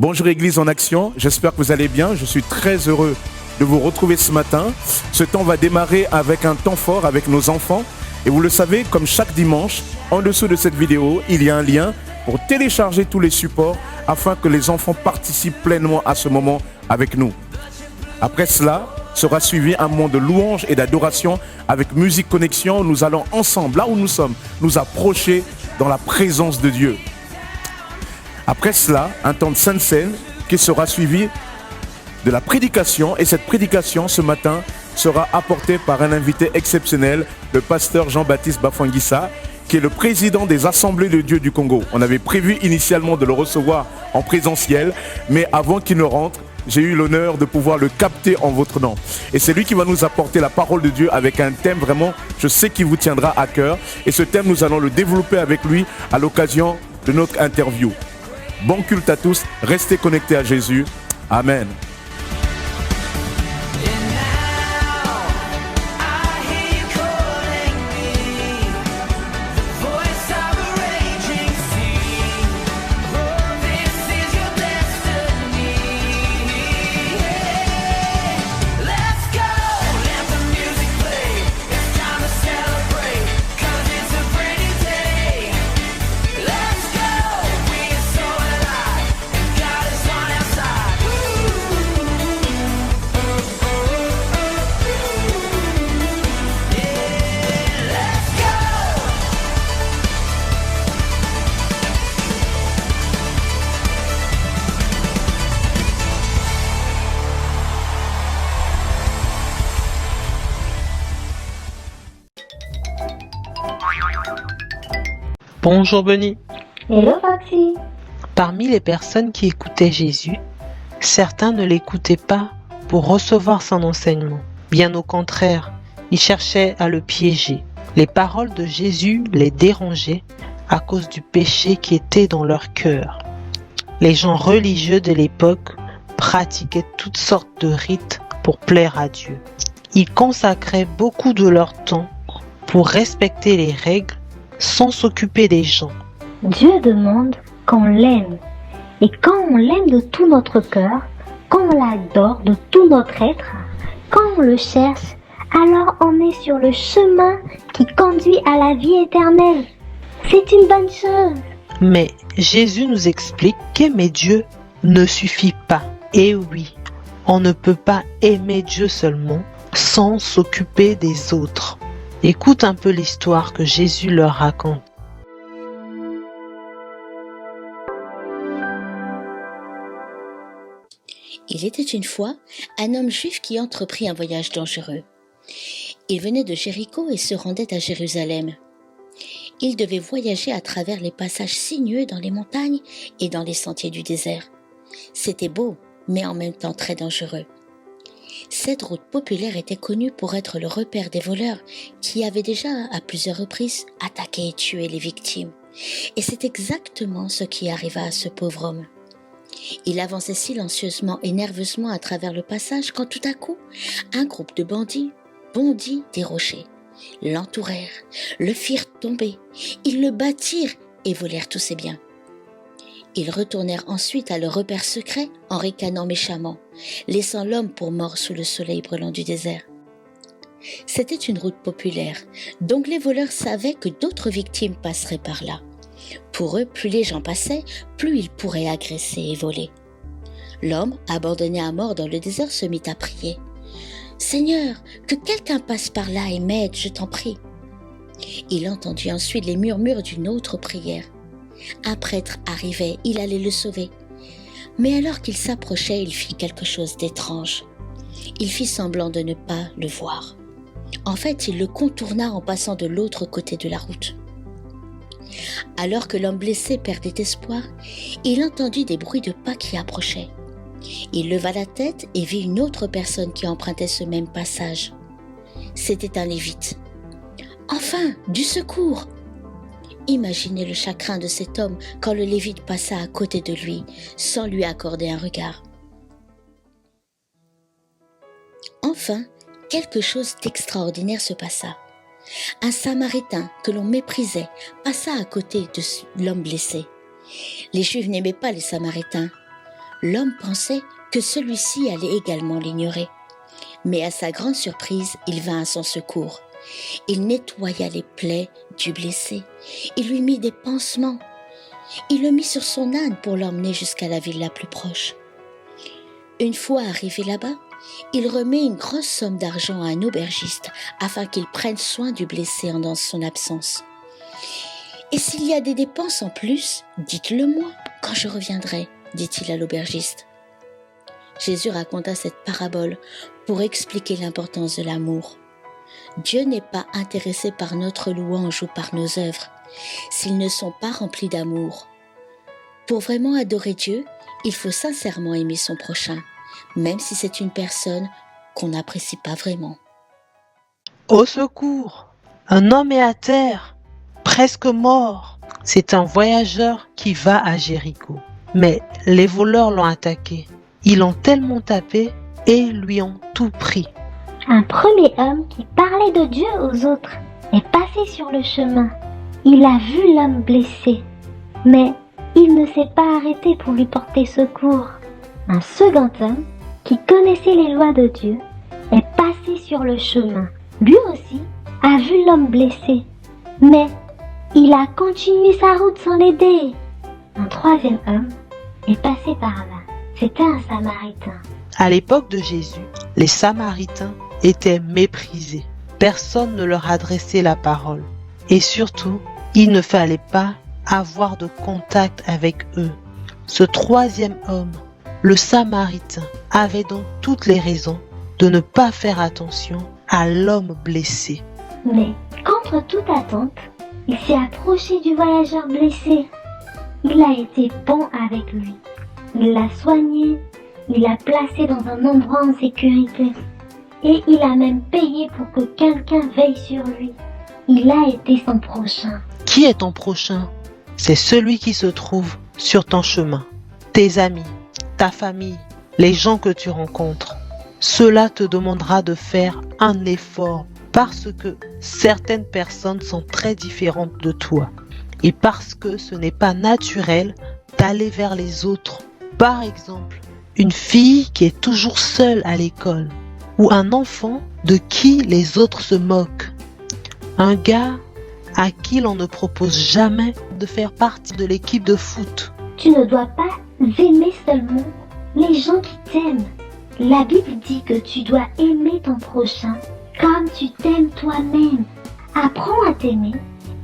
Bonjour Église en action, j'espère que vous allez bien. Je suis très heureux de vous retrouver ce matin. Ce temps va démarrer avec un temps fort avec nos enfants. Et vous le savez, comme chaque dimanche, en dessous de cette vidéo, il y a un lien pour télécharger tous les supports afin que les enfants participent pleinement à ce moment avec nous. Après cela, sera suivi un moment de louange et d'adoration avec Musique Connexion. Nous allons ensemble, là où nous sommes, nous approcher dans la présence de Dieu. Après cela, un temps de Sainte Seine qui sera suivi de la prédication. Et cette prédication, ce matin, sera apportée par un invité exceptionnel, le pasteur Jean-Baptiste Bafouanguissa, qui est le président des Assemblées de Dieu du Congo. On avait prévu initialement de le recevoir en présentiel, mais avant qu'il ne rentre, j'ai eu l'honneur de pouvoir le capter en votre nom. Et c'est lui qui va nous apporter la parole de Dieu avec un thème vraiment, je sais qu'il vous tiendra à cœur. Et ce thème, nous allons le développer avec lui à l'occasion de notre interview. Bon culte à tous, restez connectés à Jésus. Amen. Bonjour Benny. Hello Foxy. Parmi les personnes qui écoutaient Jésus, certains ne l'écoutaient pas pour recevoir son enseignement. Bien au contraire, ils cherchaient à le piéger. Les paroles de Jésus les dérangeaient à cause du péché qui était dans leur cœur. Les gens religieux de l'époque pratiquaient toutes sortes de rites pour plaire à Dieu. Ils consacraient beaucoup de leur temps pour respecter les règles sans s'occuper des gens. Dieu demande qu'on l'aime. Et quand on l'aime de tout notre cœur, quand on l'adore de tout notre être, quand on le cherche, alors on est sur le chemin qui conduit à la vie éternelle. C'est une bonne chose. Mais Jésus nous explique qu'aimer Dieu ne suffit pas. Et oui, on ne peut pas aimer Dieu seulement sans s'occuper des autres. Écoute un peu l'histoire que Jésus leur raconte. Il était une fois un homme juif qui entreprit un voyage dangereux. Il venait de Jéricho et se rendait à Jérusalem. Il devait voyager à travers les passages sinueux dans les montagnes et dans les sentiers du désert. C'était beau, mais en même temps très dangereux. Cette route populaire était connue pour être le repère des voleurs qui avaient déjà à plusieurs reprises attaqué et tué les victimes. Et c'est exactement ce qui arriva à ce pauvre homme. Il avançait silencieusement et nerveusement à travers le passage quand tout à coup, un groupe de bandits bondit des rochers, l'entourèrent, le firent tomber, ils le battirent et volèrent tous ses biens. Ils retournèrent ensuite à leur repère secret en ricanant méchamment, laissant l'homme pour mort sous le soleil brûlant du désert. C'était une route populaire, donc les voleurs savaient que d'autres victimes passeraient par là. Pour eux, plus les gens passaient, plus ils pourraient agresser et voler. L'homme, abandonné à mort dans le désert, se mit à prier. « Seigneur, que quelqu'un passe par là et m'aide, je t'en prie. » Il entendit ensuite les murmures d'une autre prière. Un prêtre arrivait, il allait le sauver. Mais alors qu'il s'approchait, il fit quelque chose d'étrange. Il fit semblant de ne pas le voir. En fait, il le contourna en passant de l'autre côté de la route. Alors que l'homme blessé perdait espoir, il entendit des bruits de pas qui approchaient. Il leva la tête et vit une autre personne qui empruntait ce même passage. C'était un lévite. « Enfin, du secours !» Imaginez le chagrin de cet homme quand le lévite passa à côté de lui, sans lui accorder un regard. Enfin, quelque chose d'extraordinaire se passa. Un Samaritain que l'on méprisait passa à côté de l'homme blessé. Les Juifs n'aimaient pas les Samaritains. L'homme pensait que celui-ci allait également l'ignorer. Mais à sa grande surprise, il vint à son secours. Il nettoya les plaies du blessé. Il lui mit des pansements. Il le mit sur son âne pour l'emmener jusqu'à la ville la plus proche. Une fois arrivé là-bas, il remet une grosse somme d'argent à un aubergiste afin qu'il prenne soin du blessé en son absence. « Et s'il y a des dépenses en plus, dites-le-moi quand je reviendrai, dit-il à l'aubergiste. Jésus raconta cette parabole pour expliquer l'importance de l'amour. Dieu n'est pas intéressé par notre louange ou par nos œuvres, s'ils ne sont pas remplis d'amour. Pour vraiment adorer Dieu, il faut sincèrement aimer son prochain, même si c'est une personne qu'on n'apprécie pas vraiment. Au secours! Un homme est à terre, presque mort. C'est un voyageur qui va à Jéricho. Mais les voleurs l'ont attaqué. Ils l'ont tellement tapé et lui ont tout pris. Un premier homme qui parlait de Dieu aux autres est passé sur le chemin. Il a vu l'homme blessé, mais il ne s'est pas arrêté pour lui porter secours. Un second homme qui connaissait les lois de Dieu est passé sur le chemin. Lui aussi a vu l'homme blessé, mais il a continué sa route sans l'aider. Un troisième homme est passé par là. C'était un Samaritain. À l'époque de Jésus, les Samaritains étaient méprisés. Personne ne leur adressait la parole. Et surtout, il ne fallait pas avoir de contact avec eux. Ce troisième homme, le Samaritain, avait donc toutes les raisons de ne pas faire attention à l'homme blessé. Mais, contre toute attente, il s'est approché du voyageur blessé. Il a été bon avec lui. Il l'a soigné, il l'a placé dans un endroit en sécurité. Et il a même payé pour que quelqu'un veille sur lui. Il a été son prochain. Qui est ton prochain? C'est celui qui se trouve sur ton chemin. Tes amis, ta famille, les gens que tu rencontres. Cela te demandera de faire un effort parce que certaines personnes sont très différentes de toi et parce que ce n'est pas naturel d'aller vers les autres. Par exemple, une fille qui est toujours seule à l'école ou un enfant de qui les autres se moquent. Un gars à qui l'on ne propose jamais de faire partie de l'équipe de foot. Tu ne dois pas aimer seulement les gens qui t'aiment. La Bible dit que tu dois aimer ton prochain comme tu t'aimes toi-même. Apprends à t'aimer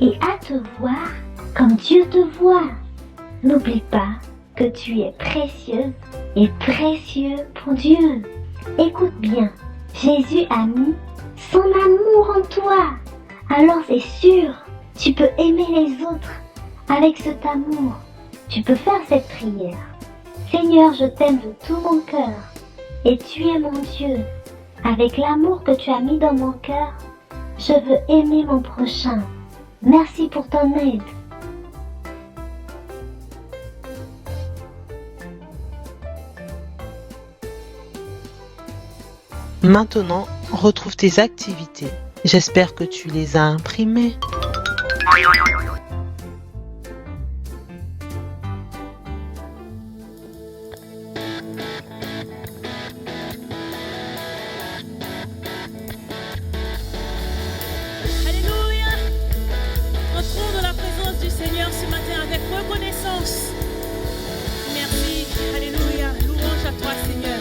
et à te voir comme Dieu te voit. N'oublie pas que tu es précieuse et précieux pour Dieu. Écoute bien, Jésus a mis son amour en toi. Alors c'est sûr, tu peux aimer les autres avec cet amour. Tu peux faire cette prière. Seigneur, je t'aime de tout mon cœur et tu es mon Dieu. Avec l'amour que tu as mis dans mon cœur, je veux aimer mon prochain. Merci pour ton aide. Maintenant, retrouve tes activités. J'espère que tu les as imprimées. Alléluia! Entrons dans la présence du Seigneur ce matin avec reconnaissance. Merci, alléluia, louange à toi Seigneur.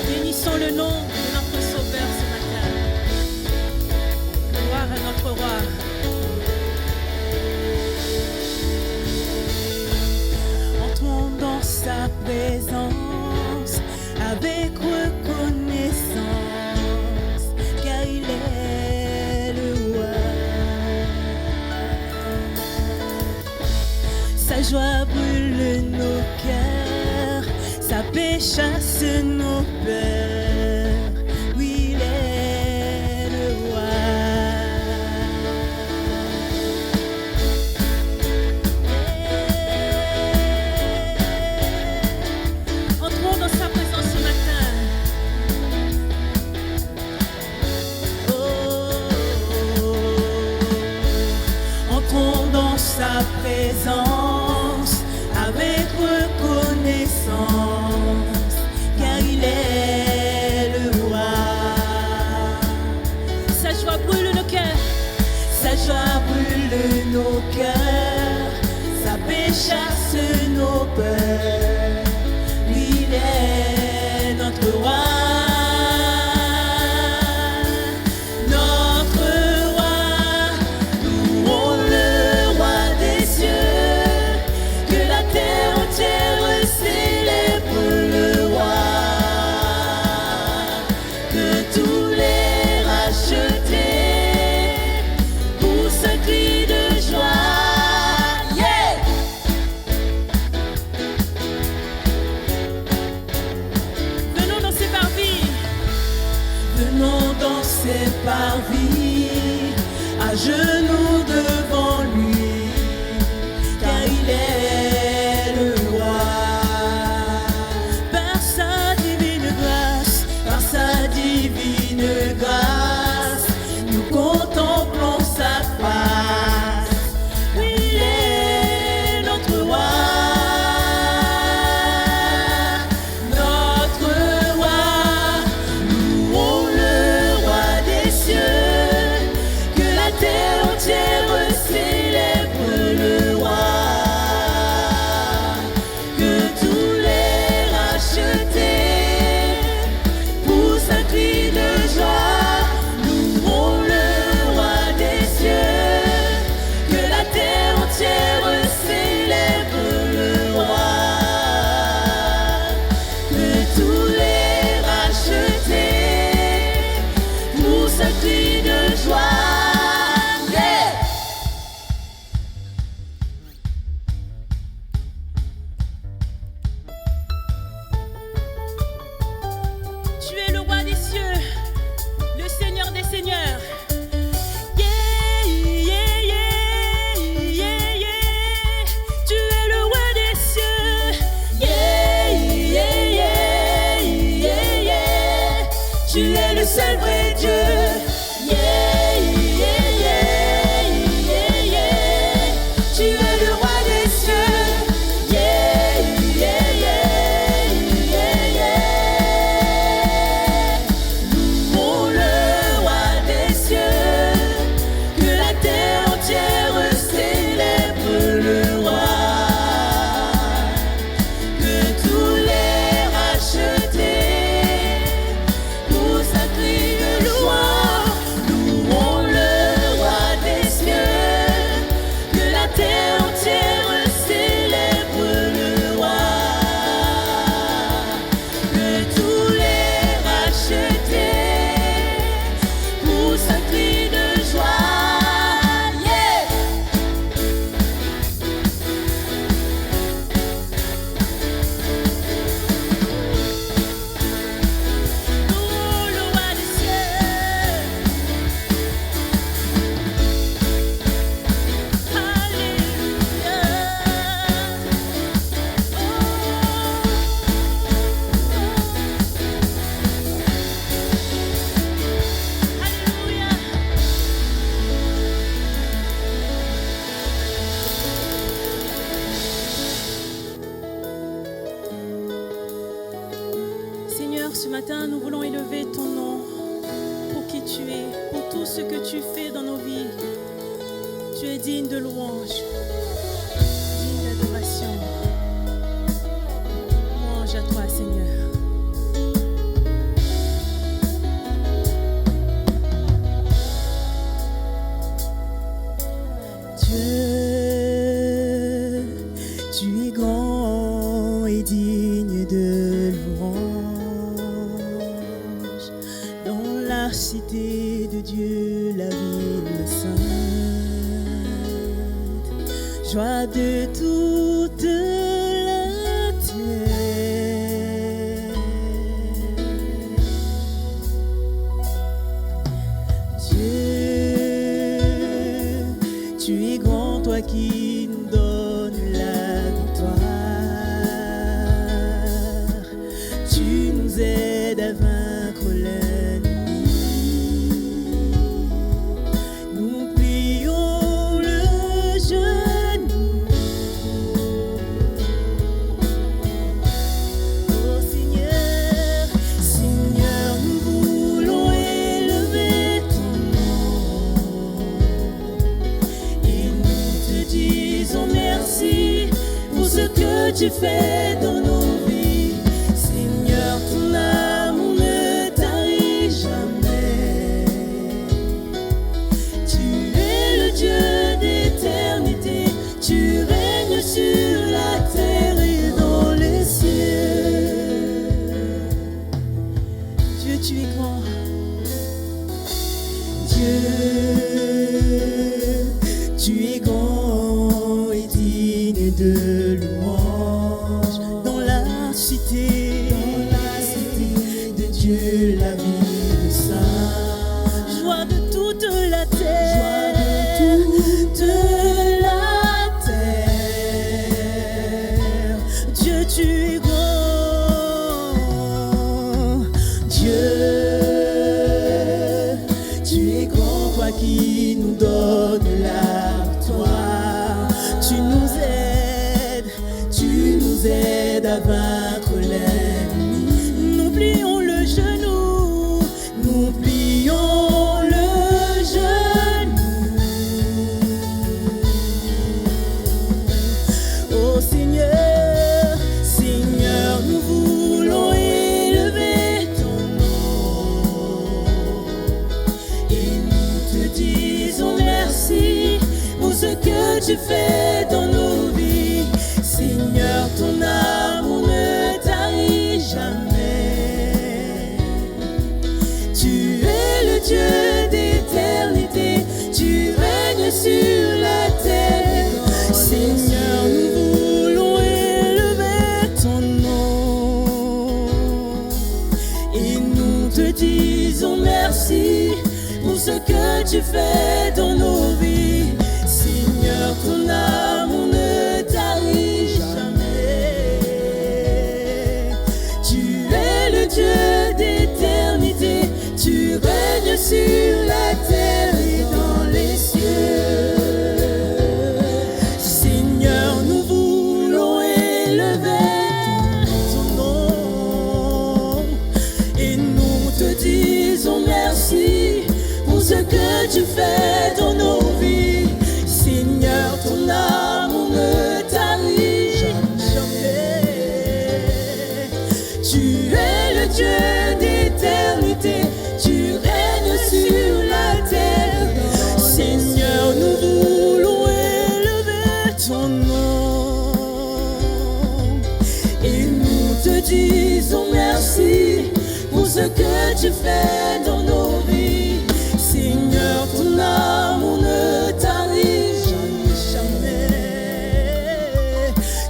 Bénissons le nom de notre Sauveur ce matin. Gloire à notre Roi. Entrons dans sa présence avec reconnaissance, car il est le roi. Sa joie brûle nos cœurs, sa paix chasse nos peurs. Oui, il est le roi. Entrons dans sa présence ce matin. Entrons dans sa présence avec reconnaissance. parvis à genoux devant lui, car il est le roi. Par sa divine grâce, nous contemplons sa face. Il est notre roi. Seul vrai Dieu, yeah, yeah, yeah, yeah, yeah. Tu es le roi des cieux, yeah, yeah, yeah, yeah, yeah. Louons le roi des cieux, que la terre entière célèbre le roi, que tous les rachetés ce matin, nous voulons élever ton nom pour qui tu es, pour tout ce que tu fais dans nos vies. Tu es digne de louange, digne d'adoration. Louange à toi, Seigneur. Dieu, tu es grand et digne de louange. Dans la cité de Dieu, la ville sainte, joie de toute la terre. Dieu, tu es grand, toi qui nous donnes la victoire. Tu nous aides à vaincre l'ennemi. Nous plions le genou. Oh Seigneur, Seigneur, nous voulons élever ton nom. Et nous te disons merci pour ce que tu fais dans nos vies. Seigneur, ton amour ne tarit jamais. Tu es le Dieu d'éternité. Tu règnes sur la terre et dans les cieux. Dieu, tu es grand. Dieu, tu es grand et digne de louange. Dans la cité de Dieu, la ville sainte, joie qui nous donne la victoire. Tu nous aides à vaincre l'ennemi. Nous plions le genou, nous plions le genou. Oh Seigneur, Seigneur, nous voulons élever ton nom. Et nous te disons merci pour ce que tu fais dans nos vies. Seigneur, ton amour ne tarit jamais. Tu es le Dieu d'éternité, tu règnes sur la terre. Seigneur, nous voulons élever ton nom. Et nous te disons merci pour ce que tu fais dans nos vies. Seigneur, ton amour ne tarit jamais. Tu es le Dieu d'éternité, tu règnes sur la terre et dans les cieux. Seigneur, nous voulons élever ton nom. Et nous te disons merci pour ce que tu fais dans nos vies. Seigneur, ton amour ne tarit jamais. Tu es le Dieu d'éternité, tu règnes sur la terre. Seigneur, nous voulons élever ton nom. Et nous te disons merci pour ce que tu fais dans nos vies. Seigneur, ton amour ne tarit jamais.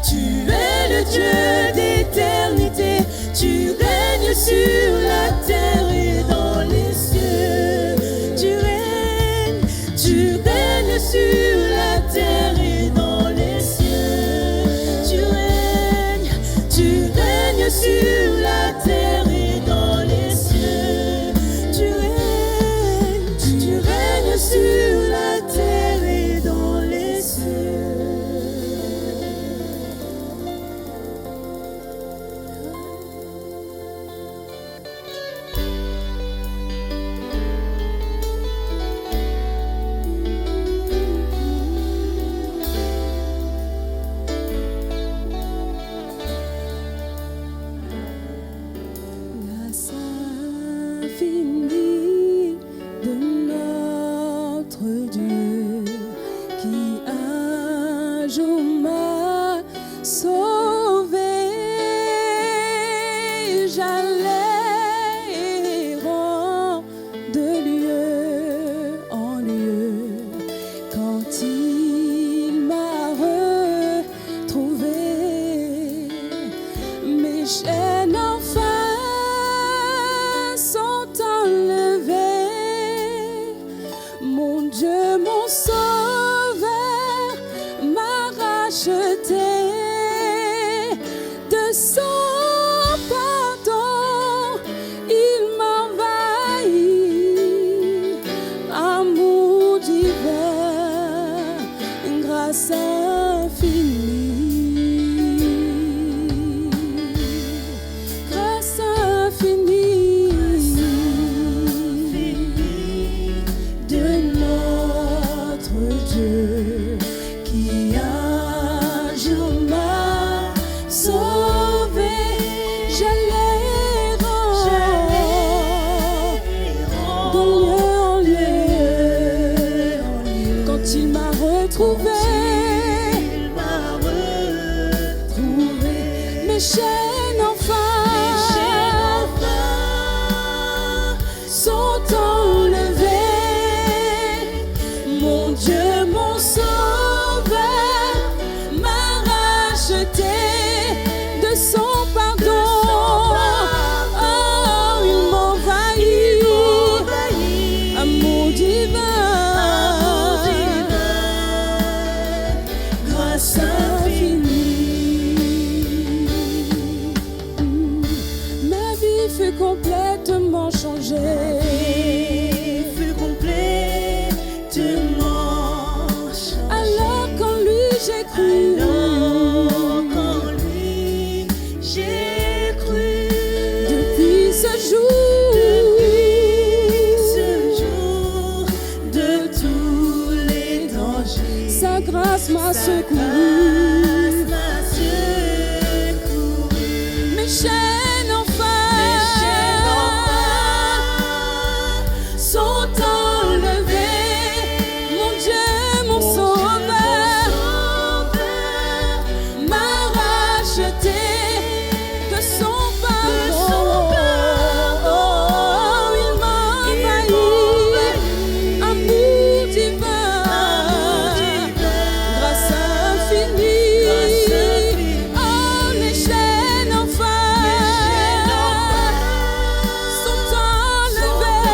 Tu es le Dieu d'éternité, tu règnes sur la terre et dans les cieux. Tu règnes sur la terre et dans les cieux. Tu règnes sur la terre et dans les cieux. Tu règnes sur la terre et dans les cieux. Grâce infinie de notre Dieu qui un jour m'a sauvé. J'allais errant de lieu en lieu quand il m'a retrouvé. Mes chaînes enfin sont enlevées. Mon Dieu, mon sauveur m'a racheté. De son pardon, il m'envahit. Amour divin, grâce infinie. Grâce infinie de notre Dieu qui un jour m'a sauvé. J'allais errant de lieu en lieu quand il m'a retrouvé. Mes chaînes enfin sont enlevées. Mon Dieu, mon sauveur m'a racheté de son pardon. Oh, il m'envahit. Amour divin, grâce infinie. Ma vie fut complètement changée. j'ai cru. Depuis ce jour, De tous les dangers, sa grâce m'a secouru. m'a secouru. Mes chaînes enfin Sont enlevés, mon Dieu, mon sauveur, m'a racheté de son pardon. Il m'a envahi, amour divin, grâce infinie. Oh, les chaînes enfin sont enlevées.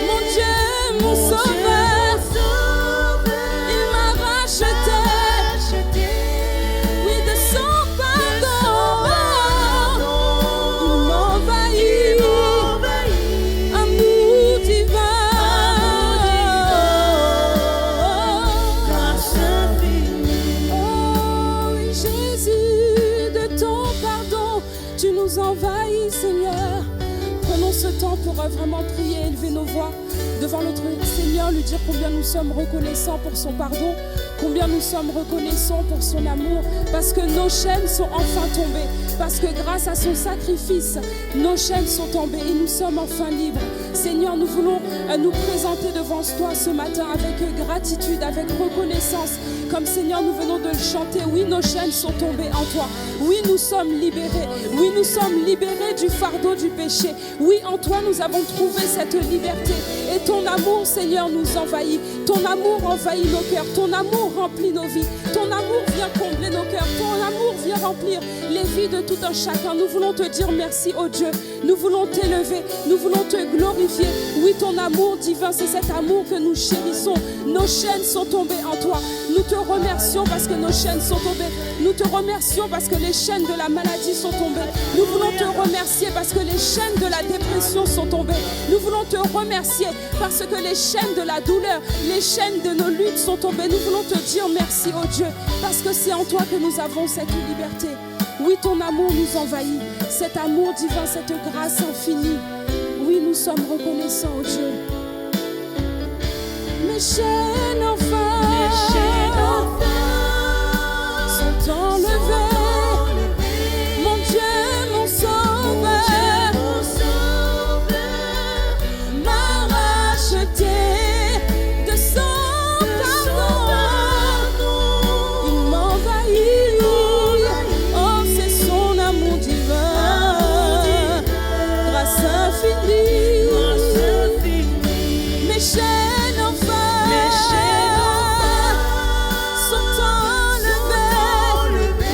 Mon Dieu, mon sauveur, il m'a racheté, oui, de son pardon. Il m'a envahi, amour divin. Oh oui, Jésus, de ton pardon, tu nous envahis, Seigneur. Prenons ce temps pour vraiment prier, élever nos voix devant notre Seigneur, lui dire combien nous sommes reconnaissants pour son pardon, combien nous sommes reconnaissants pour son amour, parce que nos chaînes sont enfin tombées, parce que grâce à son sacrifice, nos chaînes sont tombées et nous sommes enfin libres. Seigneur, nous voulons nous présenter devant toi ce matin avec gratitude, avec reconnaissance, comme Seigneur, nous venons de le chanter. Oui, nos chaînes sont tombées en toi. Oui, nous sommes libérés. Oui, nous sommes libérés du fardeau du péché. Oui, en toi, nous avons trouvé cette liberté. Et ton amour, Seigneur, nous envahit. Ton amour envahit nos cœurs. Ton amour remplit nos vies. Ton amour vient combler nos cœurs. Ton amour vient remplir les vies de tout un chacun. Nous voulons te dire merci, oh Dieu. Nous voulons t'élever. Nous voulons te glorifier. Oui, ton amour divin, c'est cet amour que nous chérissons. Nos chaînes sont tombées en toi. Nous te remercions parce que nos chaînes sont tombées. Nous te remercions parce que les chaînes de la maladie sont tombées. Nous voulons te remercier parce que les chaînes de la dépression sont tombées. Nous voulons te remercier parce que les chaînes de la douleur, les chaînes de nos luttes sont tombées. Nous voulons te dire merci, oh Dieu, parce que c'est en toi que nous avons cette liberté. Oui, ton amour nous envahit, cet amour divin, cette grâce infinie. Oui, nous sommes reconnaissants, oh Dieu. Mes chaînes enfin sont enlevées. Mon Dieu, mon sauveur, m'a racheté de son pardon. Il m'envahit. Oh, c'est son amour divin, grâce infinie. Mes chaînes enfin sont enlevées.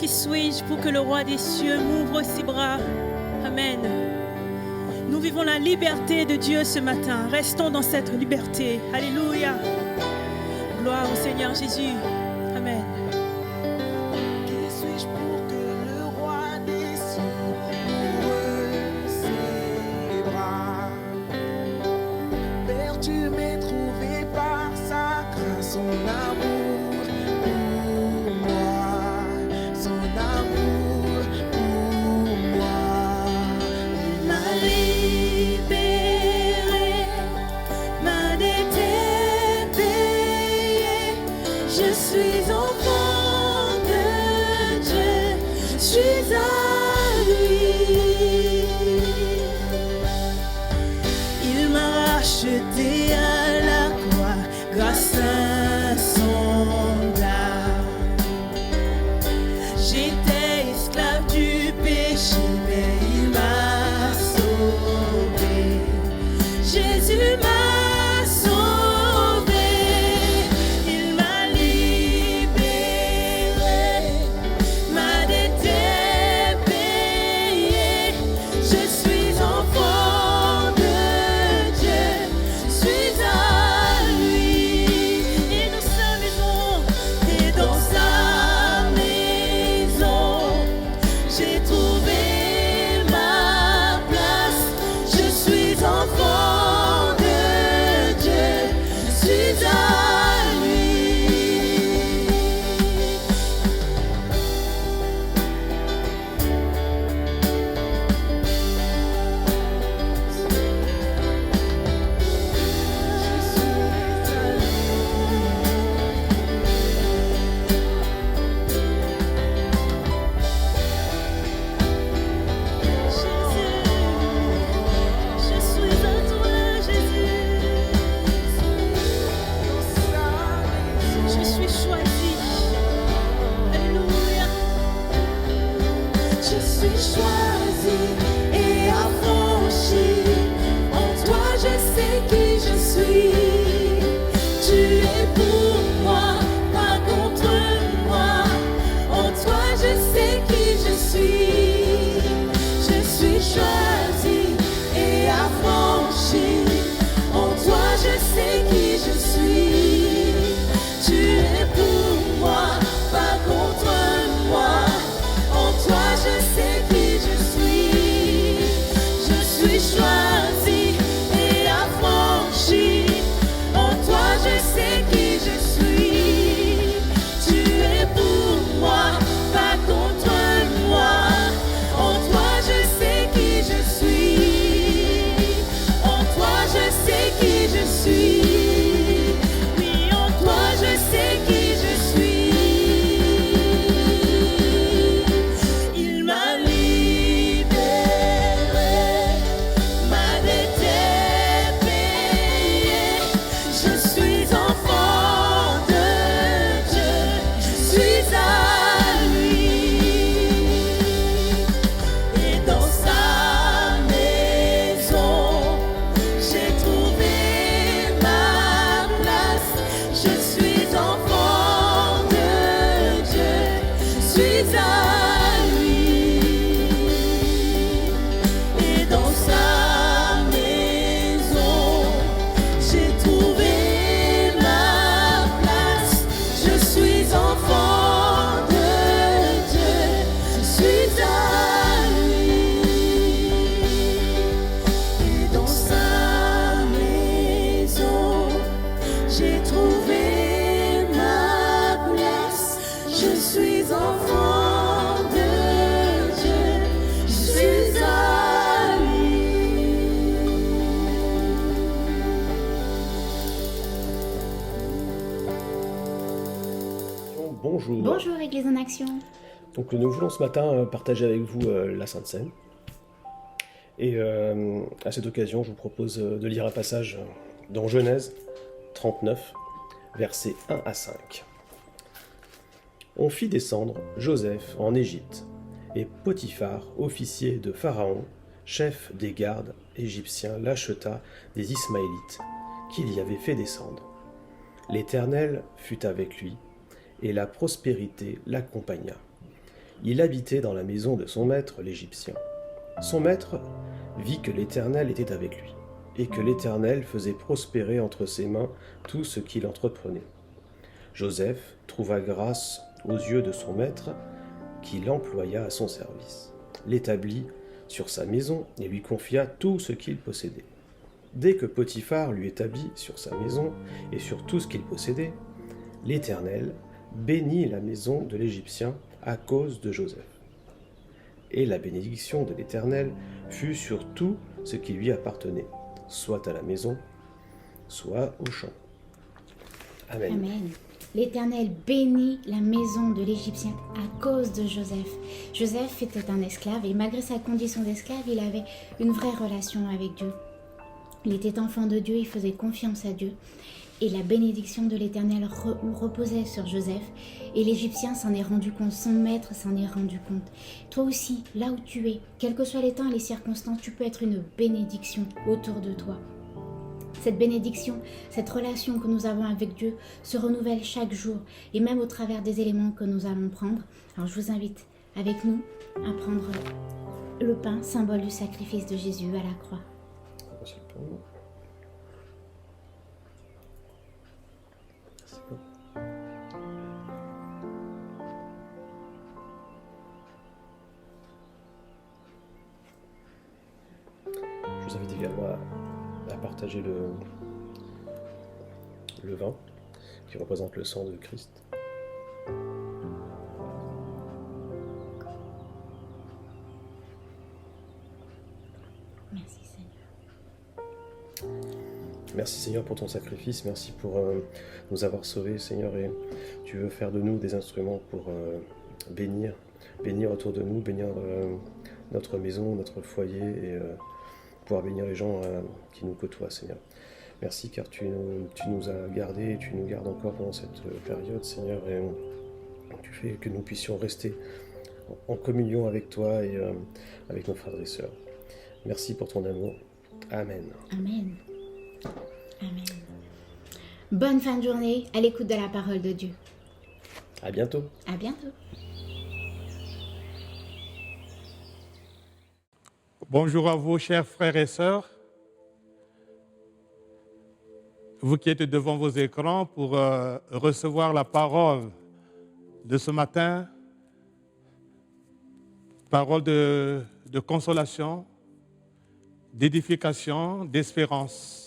Qui suis-je pour que le roi des cieux m'ouvre ses bras? Amen. Nous vivons la liberté de Dieu ce matin. Restons dans cette liberté. Alléluia. Gloire au Seigneur Jésus. Amen. Qui suis-je pour que le roi des cieux m'ouvre ses bras? Père, tu m'es trouvé par sa grâce, son amour pour moi, son amour pour moi. Il m'a libéré, ma dette est payée. Je suis enfant de Dieu, je suis à lui. Il m'a racheté à la croix grâce à son blâme. J'étais esclave du péché, mais il m'a sauvé. Jésus m'a sauvé. Il m'a libéré. Ma dette est payée. Je suis enfant de Dieu. Je suis à lui. Et dans sa maison, et dans sa maison, j'ai trouvé ma place. Je suis enfant de Dieu. Je suis à lui. Je suis à toi, Jésus. Je suis choisi. Alléluia. Je suis choisi et affranchi. En toi, je sais qui je suis. Tu es pour moi, pas contre moi. En toi, je sais qui je suis. Je suis choisi et affranchi. En toi, je sais qui je suis. Tu es pour moi, pas contre moi. En toi, je sais qui je suis. Je suis choisi et affranchi. En toi, je sais qui je suis. Tu es pour moi, pas contre moi. En toi, je sais qui je suis. En toi, je sais qui je suis. Oui, en toi, je sais qui je suis. Il m'a libéré. Ma dette est payée. Je suis enfant de Dieu. Je suis à lui. Et dans sa maison, j'ai trouvé ma place. Je suis enfant de Dieu. Je suis à lui. Et dans sa maison, j'ai trouvé ma place. Je suis enfant de Dieu. Je suis à lui. Et dans sa maison, j'ai trouvé ma place. Je suis enfant de Dieu. Je suis à lui. Bonjour. Bonjour Église en Action. Donc nous voulons ce matin partager avec vous la Sainte Seine. Et à cette occasion, je vous propose de lire un passage dans Genèse 39, versets 1 à 5. On fit descendre Joseph en Égypte, et Potiphar, officier de Pharaon, chef des gardes égyptiens, l'acheta des Ismaélites, qu'il y avait fait descendre. L'Éternel fut avec lui, et la prospérité l'accompagna. Il habitait dans la maison de son maître, l'Égyptien. Son maître vit que l'Éternel était avec lui, et que l'Éternel faisait prospérer entre ses mains tout ce qu'il entreprenait. Joseph trouva grâce aux yeux de son maître, qui l'employa à son service, l'établit sur sa maison et lui confia tout ce qu'il possédait. Dès que Potiphar lui établit sur sa maison et sur tout ce qu'il possédait, l'Éternel bénit la maison de l'Égyptien à cause de Joseph. Et la bénédiction de l'Éternel fut sur tout ce qui lui appartenait, soit à la maison, soit au champ. Amen. Amen. L'Éternel bénit la maison de l'Égyptien à cause de Joseph. Joseph était un esclave et malgré sa condition d'esclave, il avait une vraie relation avec Dieu. Il était enfant de Dieu, il faisait confiance à Dieu. Et la bénédiction de l'Éternel reposait sur Joseph. Et l'Égyptien s'en est rendu compte, son maître s'en est rendu compte. Toi aussi, là où tu es, quels que soient les temps et les circonstances, tu peux être une bénédiction autour de toi. Cette bénédiction, cette relation que nous avons avec Dieu se renouvelle chaque jour et même au travers des éléments que nous allons prendre. Alors je vous invite avec nous à prendre le pain, symbole du sacrifice de Jésus à la croix. Je vous invite également à partager le vin qui représente le sang de Christ. Merci Seigneur. Merci Seigneur pour ton sacrifice, merci pour nous avoir sauvés Seigneur, et tu veux faire de nous des instruments pour bénir autour de nous, bénir notre maison, notre foyer et pouvoir bénir les gens qui nous côtoient Seigneur. Merci car tu nous as gardés et tu nous gardes encore pendant cette période Seigneur, et tu fais que nous puissions rester en communion avec toi et avec nos frères et sœurs. Merci pour ton amour. Amen. Amen. Amen. Bonne fin de journée à l'écoute de la parole de Dieu. À bientôt. À bientôt. Bonjour à vous, chers frères et sœurs. Vous qui êtes devant vos écrans pour recevoir la parole de ce matin, parole de consolation, d'édification, d'espérance.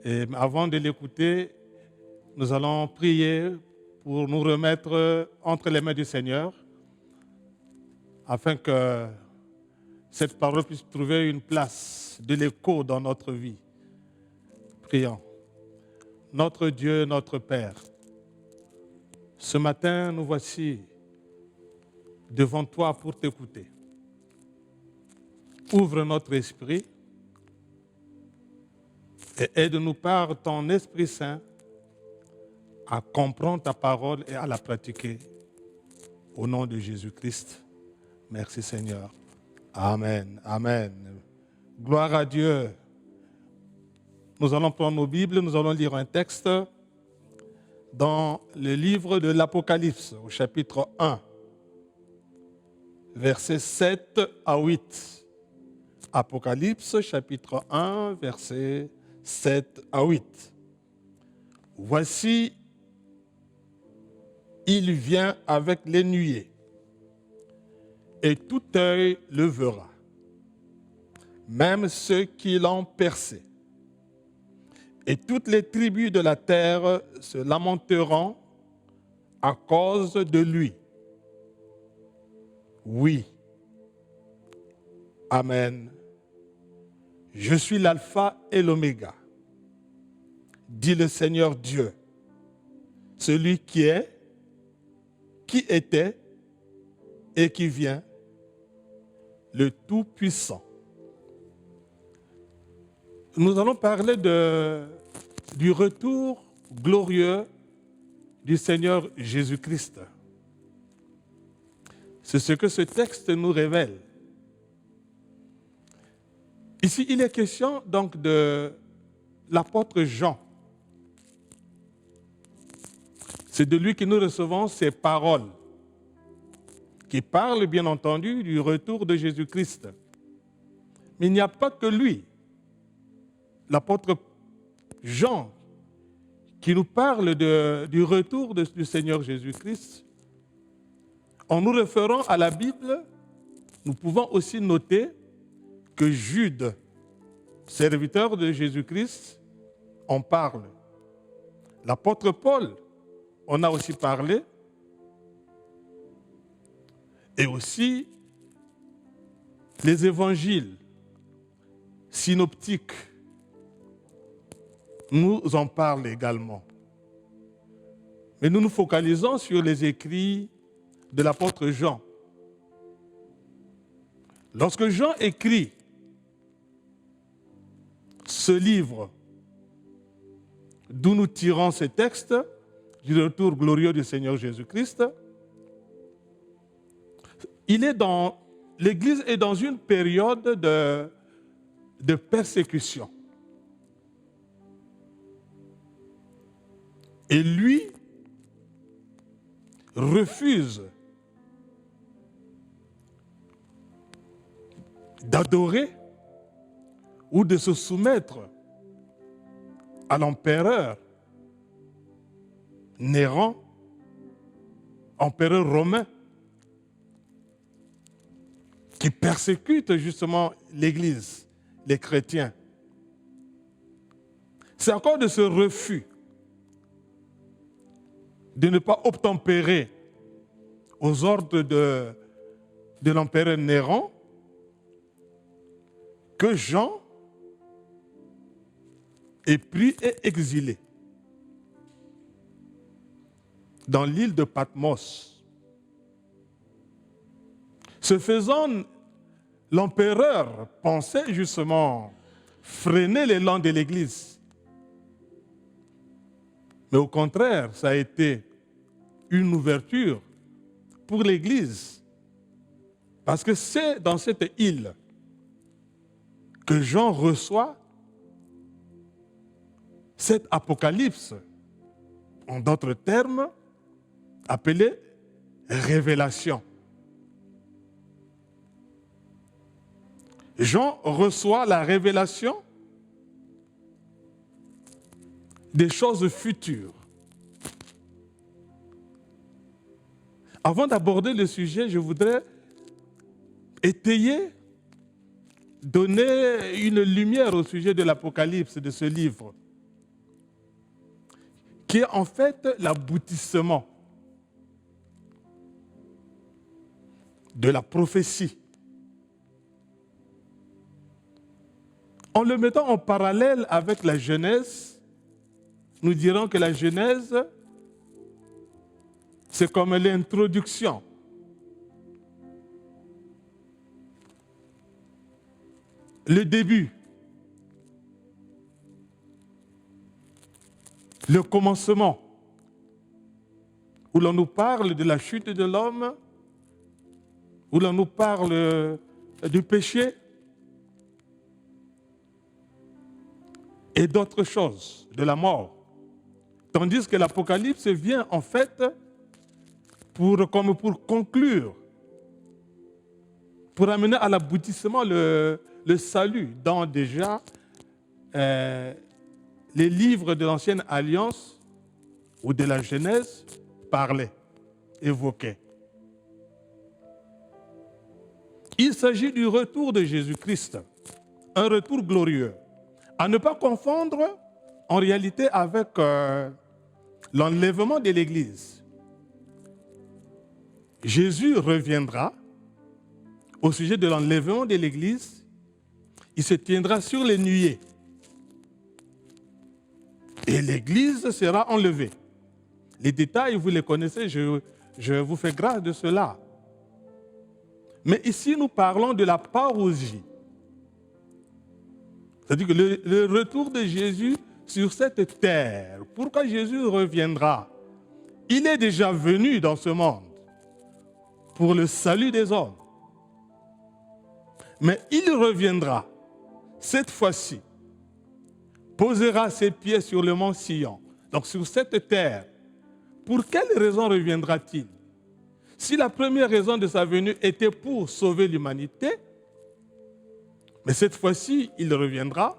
Et avant de l'écouter, nous allons prier pour nous remettre entre les mains du Seigneur, afin que cette parole puisse trouver une place, de l'écho dans notre vie. Prions. Notre Dieu, notre Père, ce matin, nous voici devant toi pour t'écouter. Ouvre notre esprit et aide-nous par ton Esprit Saint à comprendre ta parole et à la pratiquer. Au nom de Jésus-Christ, merci Seigneur. Amen. Amen. Gloire à Dieu. Nous allons prendre nos Bibles, nous allons lire un texte dans le livre de l'Apocalypse, au chapitre 1, versets 7 à 8. Apocalypse, chapitre 1, versets 7 à 8. Voici, il vient avec les nuées, et tout œil le verra, même ceux qui l'ont percé. Et toutes les tribus de la terre se lamenteront à cause de lui. Oui. Amen. Je suis l'alpha et l'oméga, dit le Seigneur Dieu, celui qui est, qui était et qui vient, le Tout-Puissant. Nous allons parler du retour glorieux du Seigneur Jésus-Christ. C'est ce que ce texte nous révèle. Ici, il est question donc de l'apôtre Jean. C'est de lui que nous recevons ces paroles qui parle bien entendu du retour de Jésus-Christ. Mais il n'y a pas que lui. L'apôtre Jean, qui nous parle du retour du Seigneur Jésus-Christ, en nous référant à la Bible, nous pouvons aussi noter que Jude, serviteur de Jésus-Christ, en parle. L'apôtre Paul en a aussi parlé. Et aussi les évangiles synoptiques nous en parlent également. Mais nous nous focalisons sur les écrits de l'apôtre Jean. Lorsque Jean écrit ce livre d'où nous tirons ces textes du retour glorieux du Seigneur Jésus-Christ, l'Église est dans une période de persécution. Et lui refuse d'adorer ou de se soumettre à l'empereur Néron, empereur romain, qui persécute justement l'Église, les chrétiens. C'est encore de ce refus de ne pas obtempérer aux ordres de l'empereur Néron que Jean est pris et exilé dans l'île de Patmos. Ce faisant, l'empereur pensait justement freiner l'élan de l'Église. Mais au contraire, ça a été une ouverture pour l'Église. Parce que c'est dans cette île que Jean reçoit cet apocalypse, en d'autres termes, appelé révélation. Jean reçoit la révélation des choses futures. Avant d'aborder le sujet, je voudrais étayer, donner une lumière au sujet de l'Apocalypse, de ce livre, qui est en fait l'aboutissement de la prophétie. En le mettant en parallèle avec la Genèse, nous dirons que la Genèse, c'est comme l'introduction. Le début. Le commencement. Où l'on nous parle de la chute de l'homme, où l'on nous parle du péché et d'autres choses, de la mort. Tandis que l'Apocalypse vient en fait pour conclure, pour amener à l'aboutissement le salut dans déjà les livres de l'Ancienne Alliance ou de la Genèse parlaient, évoquaient. Il s'agit du retour de Jésus-Christ, un retour glorieux. À ne pas confondre en réalité avec l'enlèvement de l'Église. Jésus reviendra au sujet de l'enlèvement de l'Église. Il se tiendra sur les nuées. Et l'Église sera enlevée. Les détails, vous les connaissez, je vous fais grâce de cela. Mais ici, nous parlons de la parousie. C'est-à-dire que le retour de Jésus sur cette terre. Pourquoi Jésus reviendra? Il est déjà venu dans ce monde pour le salut des hommes. Mais il reviendra, cette fois-ci, posera ses pieds sur le mont Sion, donc sur cette terre. Pour quelle raison reviendra-t-il? si la première raison de sa venue était pour sauver l'humanité, mais cette fois-ci, il reviendra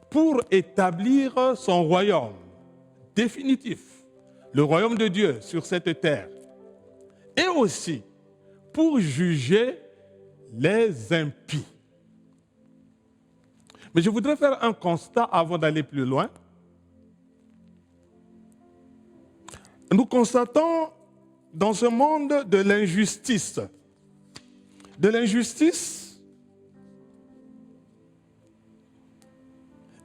pour établir son royaume définitif, le royaume de Dieu sur cette terre, et aussi pour juger les impies. Mais je voudrais faire un constat avant d'aller plus loin. Nous constatons dans ce monde de l'injustice. De l'injustice.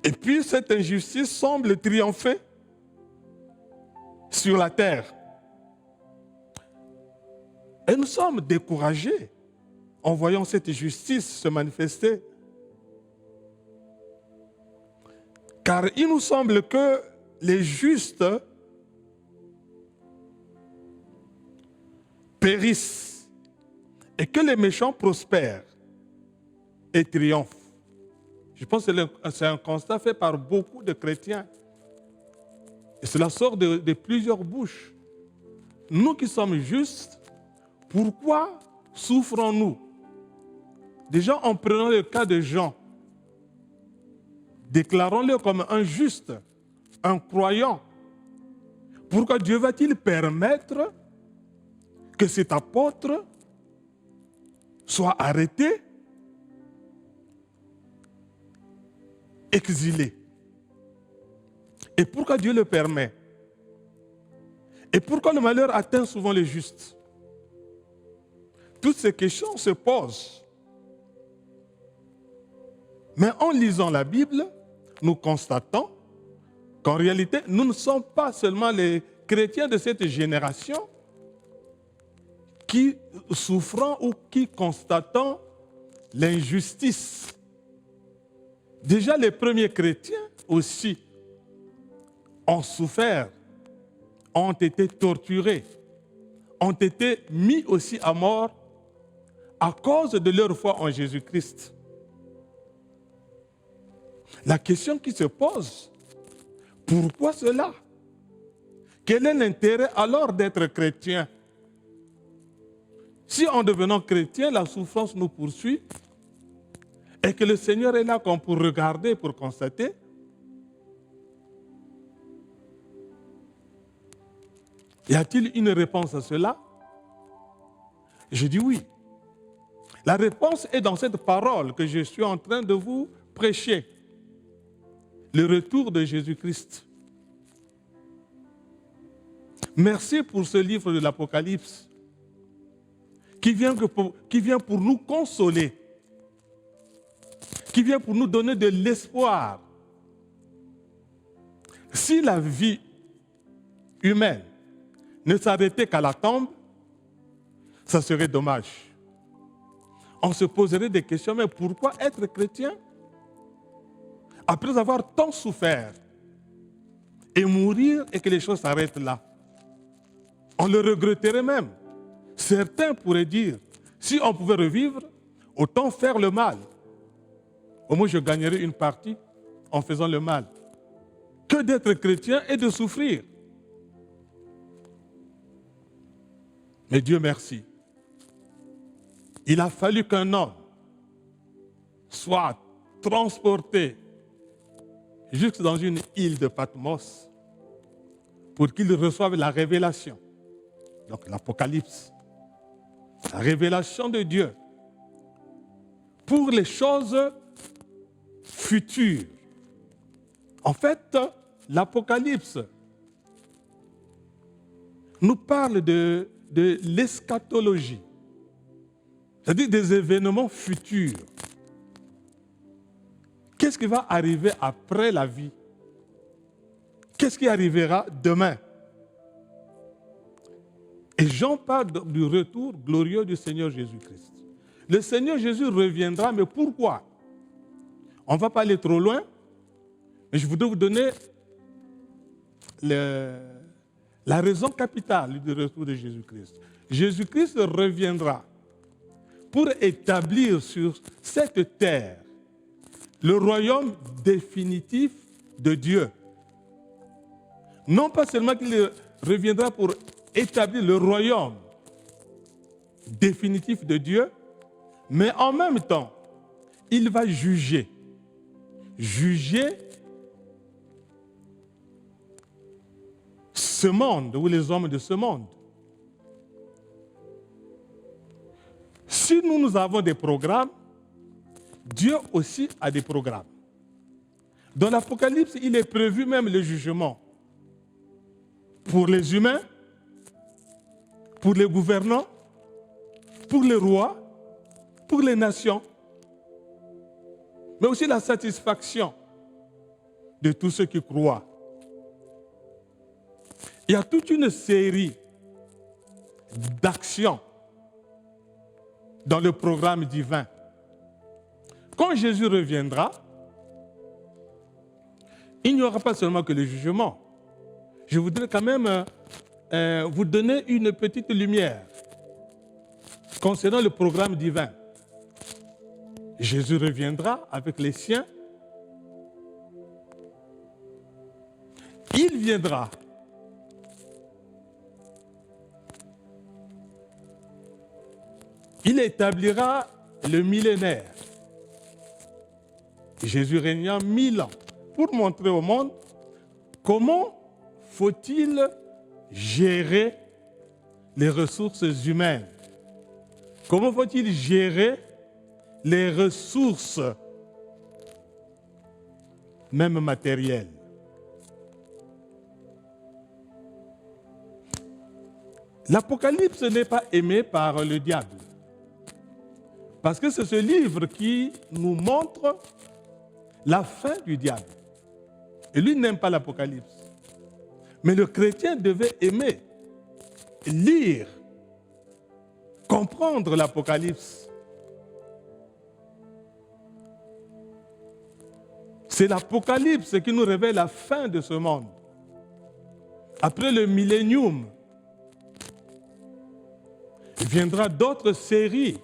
Et puis cette injustice semble triompher sur la terre. Et nous sommes découragés en voyant cette justice se manifester. Car il nous semble que les justes périssent et que les méchants prospèrent et triomphent. Je pense que c'est un constat fait par beaucoup de chrétiens. Et cela sort de plusieurs bouches. Nous qui sommes justes, pourquoi souffrons-nous? Déjà en prenant le cas de Jean, déclarons-le comme un juste, un croyant. Pourquoi Dieu va-t-il permettre que cet apôtre soit arrêté, exilé? Et pourquoi Dieu le permet? Et pourquoi le malheur atteint souvent les justes? Toutes ces questions se posent. Mais en lisant la Bible, nous constatons qu'en réalité, nous ne sommes pas seulement les chrétiens de cette génération qui souffrons ou qui constatons l'injustice. Déjà, les premiers chrétiens aussi ont souffert, ont été torturés, ont été mis aussi à mort à cause de leur foi en Jésus-Christ. La question qui se pose, pourquoi cela? Quel est l'intérêt alors d'être chrétien? Si en devenant chrétien, la souffrance nous poursuit et que le Seigneur est là comme pour regarder, pour constater, y a-t-il une réponse à cela? Je dis oui. La réponse est dans cette parole que je suis en train de vous prêcher. Le retour de Jésus-Christ. Merci pour ce livre de l'Apocalypse qui vient pour nous consoler, qui vient pour nous donner de l'espoir. Si la vie humaine ne s'arrêtait qu'à la tombe, ça serait dommage. On se poserait des questions, mais pourquoi être chrétien? Après avoir tant souffert et mourir et que les choses s'arrêtent là. On le regretterait même. Certains pourraient dire, si on pouvait revivre, autant faire le mal. Au moins je gagnerais une partie en faisant le mal. Que d'être chrétien et de souffrir. Mais Dieu merci. Il a fallu qu'un homme soit transporté jusque dans une île de Patmos pour qu'il reçoive la révélation. Donc l'Apocalypse, la révélation de Dieu pour les choses futures. En fait, l'Apocalypse nous parle de l'eschatologie, c'est-à-dire des événements futurs. Qu'est-ce qui va arriver après la vie? Qu'est-ce qui arrivera demain? Et Jean parle du retour glorieux du Seigneur Jésus-Christ. Le Seigneur Jésus reviendra, mais pourquoi? On ne va pas aller trop loin, mais je voudrais vous donner la raison capitale du retour de Jésus-Christ. Jésus-Christ reviendra pour établir sur cette terre le royaume définitif de Dieu. Non pas seulement qu'il reviendra pour établir le royaume définitif de Dieu, mais en même temps, il va juger. Juger ce monde ou les hommes de ce monde. Si nous avons des programmes, Dieu aussi a des programmes. Dans l'Apocalypse, il est prévu même le jugement pour les humains, pour les gouvernants, pour les rois, pour les nations, mais aussi la satisfaction de tous ceux qui croient. Il y a toute une série d'actions dans le programme divin. Quand Jésus reviendra, il n'y aura pas seulement que le jugement. Je voudrais quand même vous donner une petite lumière concernant le programme divin. Jésus reviendra avec les siens. Il viendra. Il établira le millénaire. Jésus régnant 1000 ans pour montrer au monde comment faut-il gérer les ressources humaines. Comment faut-il gérer les ressources, même matérielles. L'Apocalypse n'est pas aimé par le diable. Parce que c'est ce livre qui nous montre la fin du diable. Et lui n'aime pas l'Apocalypse. Mais le chrétien devait aimer, lire, comprendre l'Apocalypse. C'est l'Apocalypse qui nous révèle la fin de ce monde. Après le millénium, il viendra d'autres séries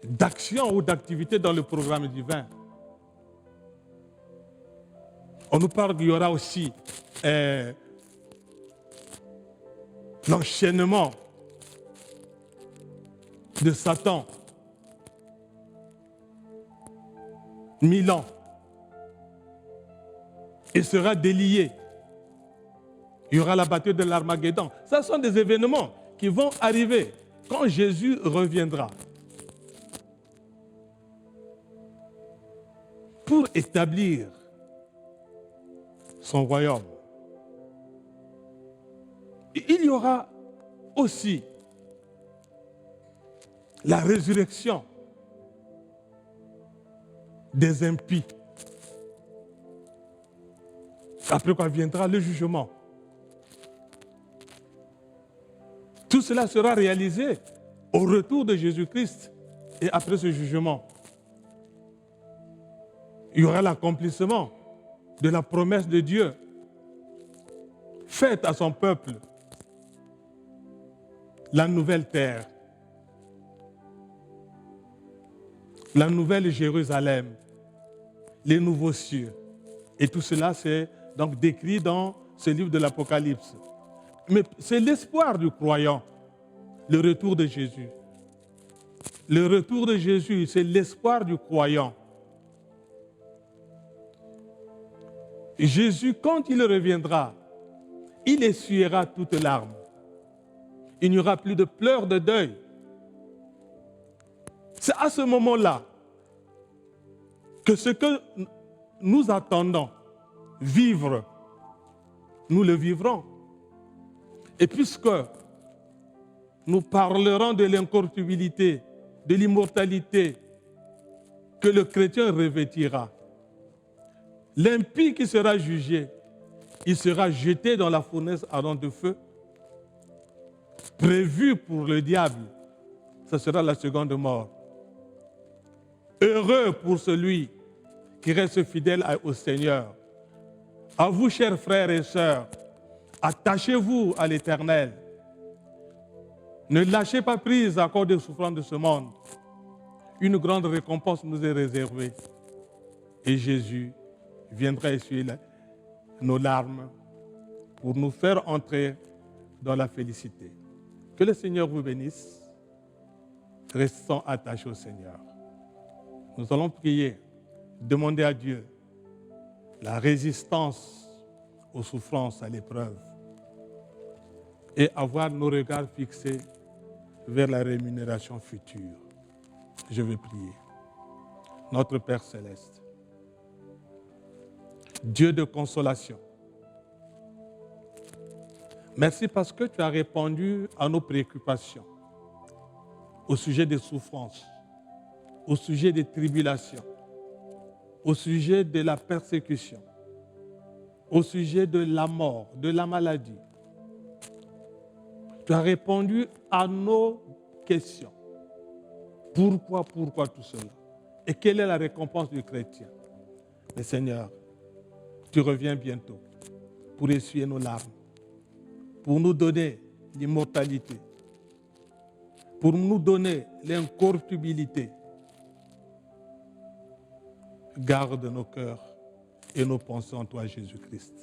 d'actions ou d'activités dans le programme divin. On nous parle qu'il y aura aussi l'enchaînement de Satan. 1000 ans. Il sera délié. Il y aura la bataille de l'Armageddon. Ce sont des événements qui vont arriver quand Jésus reviendra. Pour établir son royaume. Il y aura aussi la résurrection des impies. Après quoi viendra le jugement. Tout cela sera réalisé au retour de Jésus-Christ et après ce jugement. Il y aura l'accomplissement de la promesse de Dieu faite à son peuple, la nouvelle terre, la nouvelle Jérusalem, les nouveaux cieux. Et tout cela, c'est donc décrit dans ce livre de l'Apocalypse. Mais c'est l'espoir du croyant, le retour de Jésus. Le retour de Jésus, c'est l'espoir du croyant. Jésus, quand il reviendra, il essuiera toutes larmes. Il n'y aura plus de pleurs de deuil. C'est à ce moment-là que ce que nous attendons vivre, nous le vivrons. Et puisque nous parlerons de l'incorruptibilité, de l'immortalité que le chrétien revêtira, l'impie qui sera jugé, il sera jeté dans la fournaise ardente de feu, prévu pour le diable. Ce sera la seconde mort. Heureux pour celui qui reste fidèle au Seigneur. À vous, chers frères et sœurs, attachez-vous à l'Éternel. Ne lâchez pas prise à cause des souffrances de ce monde. Une grande récompense nous est réservée. Et Jésus viendra essuyer nos larmes pour nous faire entrer dans la félicité. Que le Seigneur vous bénisse. Restons attachés au Seigneur. Nous allons prier, demander à Dieu la résistance aux souffrances, à l'épreuve, et avoir nos regards fixés vers la rémunération future. Je vais prier. Notre Père céleste, Dieu de consolation, merci parce que tu as répondu à nos préoccupations au sujet des souffrances, au sujet des tribulations, au sujet de la persécution, au sujet de la mort, de la maladie. Tu as répondu à nos questions. Pourquoi tout cela? Et quelle est la récompense du chrétien? Mais Seigneur, tu reviens bientôt pour essuyer nos larmes, pour nous donner l'immortalité, pour nous donner l'incorruptibilité. Garde nos cœurs et nos pensées en toi, Jésus-Christ.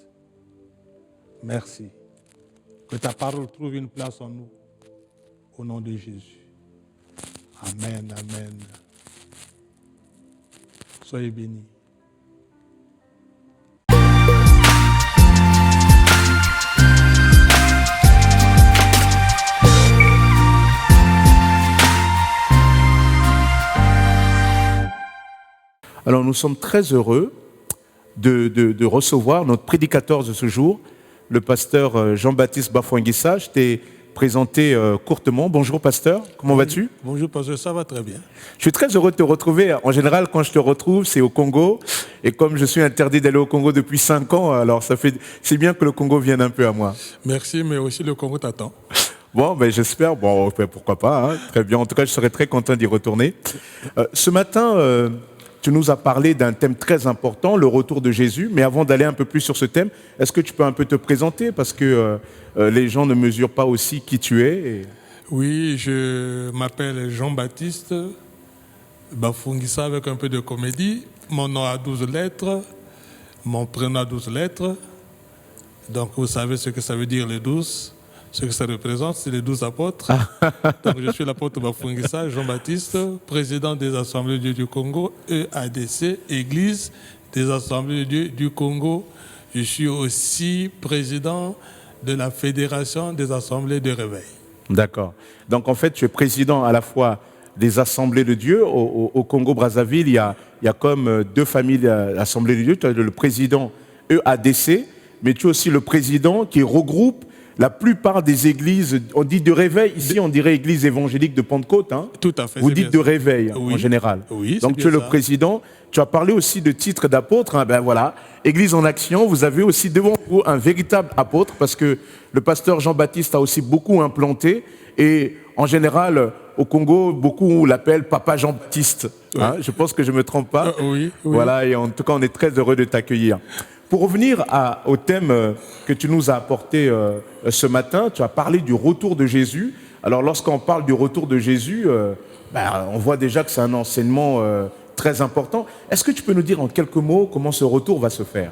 Merci. Que ta parole trouve une place en nous, au nom de Jésus. Amen, amen. Soyez bénis. Alors nous sommes très heureux de recevoir notre prédicateur de ce jour, le pasteur Jean-Baptiste Bafouanguissa. Je t'ai présenté courtement. Bonjour pasteur, comment vas-tu? Bonjour pasteur, ça va très bien. Je suis très heureux de te retrouver. En général, quand je te retrouve, c'est au Congo. Et comme je suis interdit d'aller au Congo depuis 5 ans, alors c'est bien que le Congo vienne un peu à moi. Merci, mais aussi le Congo t'attend. Bon, ben j'espère. Bon, pourquoi pas. Hein. Très bien. En tout cas, je serais très content d'y retourner. Ce matin, tu nous as parlé d'un thème très important, le retour de Jésus. Mais avant d'aller un peu plus sur ce thème, est-ce que tu peux un peu te présenter? Parce que les gens ne mesurent pas aussi qui tu es. Oui, je m'appelle Jean-Baptiste Bafouanguissa avec un peu de comédie. Mon nom a 12 lettres, mon prénom a 12 lettres. Donc vous savez ce que ça veut dire les 12. Ce que ça représente, c'est les 12 apôtres. Donc je suis l'apôtre Bafouanguissa, Jean-Baptiste, président des Assemblées de Dieu du Congo, EADC, Église des Assemblées de Dieu du Congo. Je suis aussi président de la Fédération des Assemblées de Réveil. D'accord. Donc en fait, tu es président à la fois des Assemblées de Dieu. Au Congo-Brazzaville, il y a comme 2 familles d'Assemblées de Dieu. Tu as le président EADC, mais tu as aussi le président qui regroupe la plupart des églises, on dit de réveil, ici on dirait église évangélique de Pentecôte. Hein. Tout à fait. Vous dites de réveil oui. En général. Oui, donc tu es le président. Tu as parlé aussi de titre d'apôtre. Hein. Ben voilà, Église en action. Vous avez aussi devant vous un véritable apôtre parce que le pasteur Jean-Baptiste a aussi beaucoup implanté. Et en général, au Congo, beaucoup l'appellent Papa Jean-Baptiste. Oui. Hein. Je pense que je ne me trompe pas. Oui. Voilà, et en tout cas, on est très heureux de t'accueillir. Pour revenir au thème que tu nous as apporté ce matin, tu as parlé du retour de Jésus. Alors lorsqu'on parle du retour de Jésus, on voit déjà que c'est un enseignement très important. Est-ce que tu peux nous dire en quelques mots comment ce retour va se faire?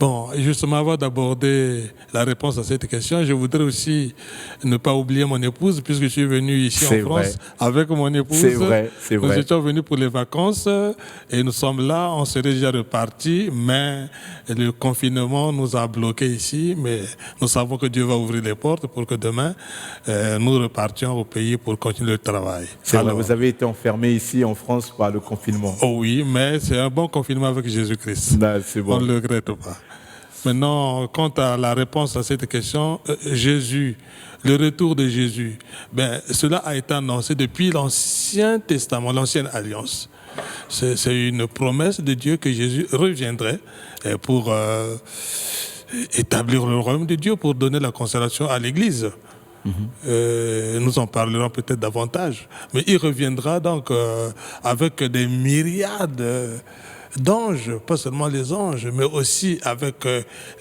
Bon, justement, avant d'aborder la réponse à cette question, je voudrais aussi ne pas oublier mon épouse, puisque je suis venu ici en France avec mon épouse. C'est vrai. Nous étions venus pour les vacances et nous sommes là, on serait déjà repartis, mais le confinement nous a bloqués ici, mais nous savons que Dieu va ouvrir les portes pour que demain, nous repartions au pays pour continuer le travail. C'est vrai, vous avez été enfermés ici en France par le confinement. Oh oui, mais c'est un bon confinement avec Jésus-Christ. C'est bon. On ne le regrette pas. Maintenant, quant à la réponse à cette question, Jésus, le retour de Jésus, cela a été annoncé depuis l'Ancien Testament, l'Ancienne Alliance. C'est une promesse de Dieu que Jésus reviendrait pour établir le royaume de Dieu, pour donner la consolation à l'Église. Nous en parlerons peut-être davantage. Mais il reviendra donc avec des myriades d'anges, pas seulement les anges, mais aussi avec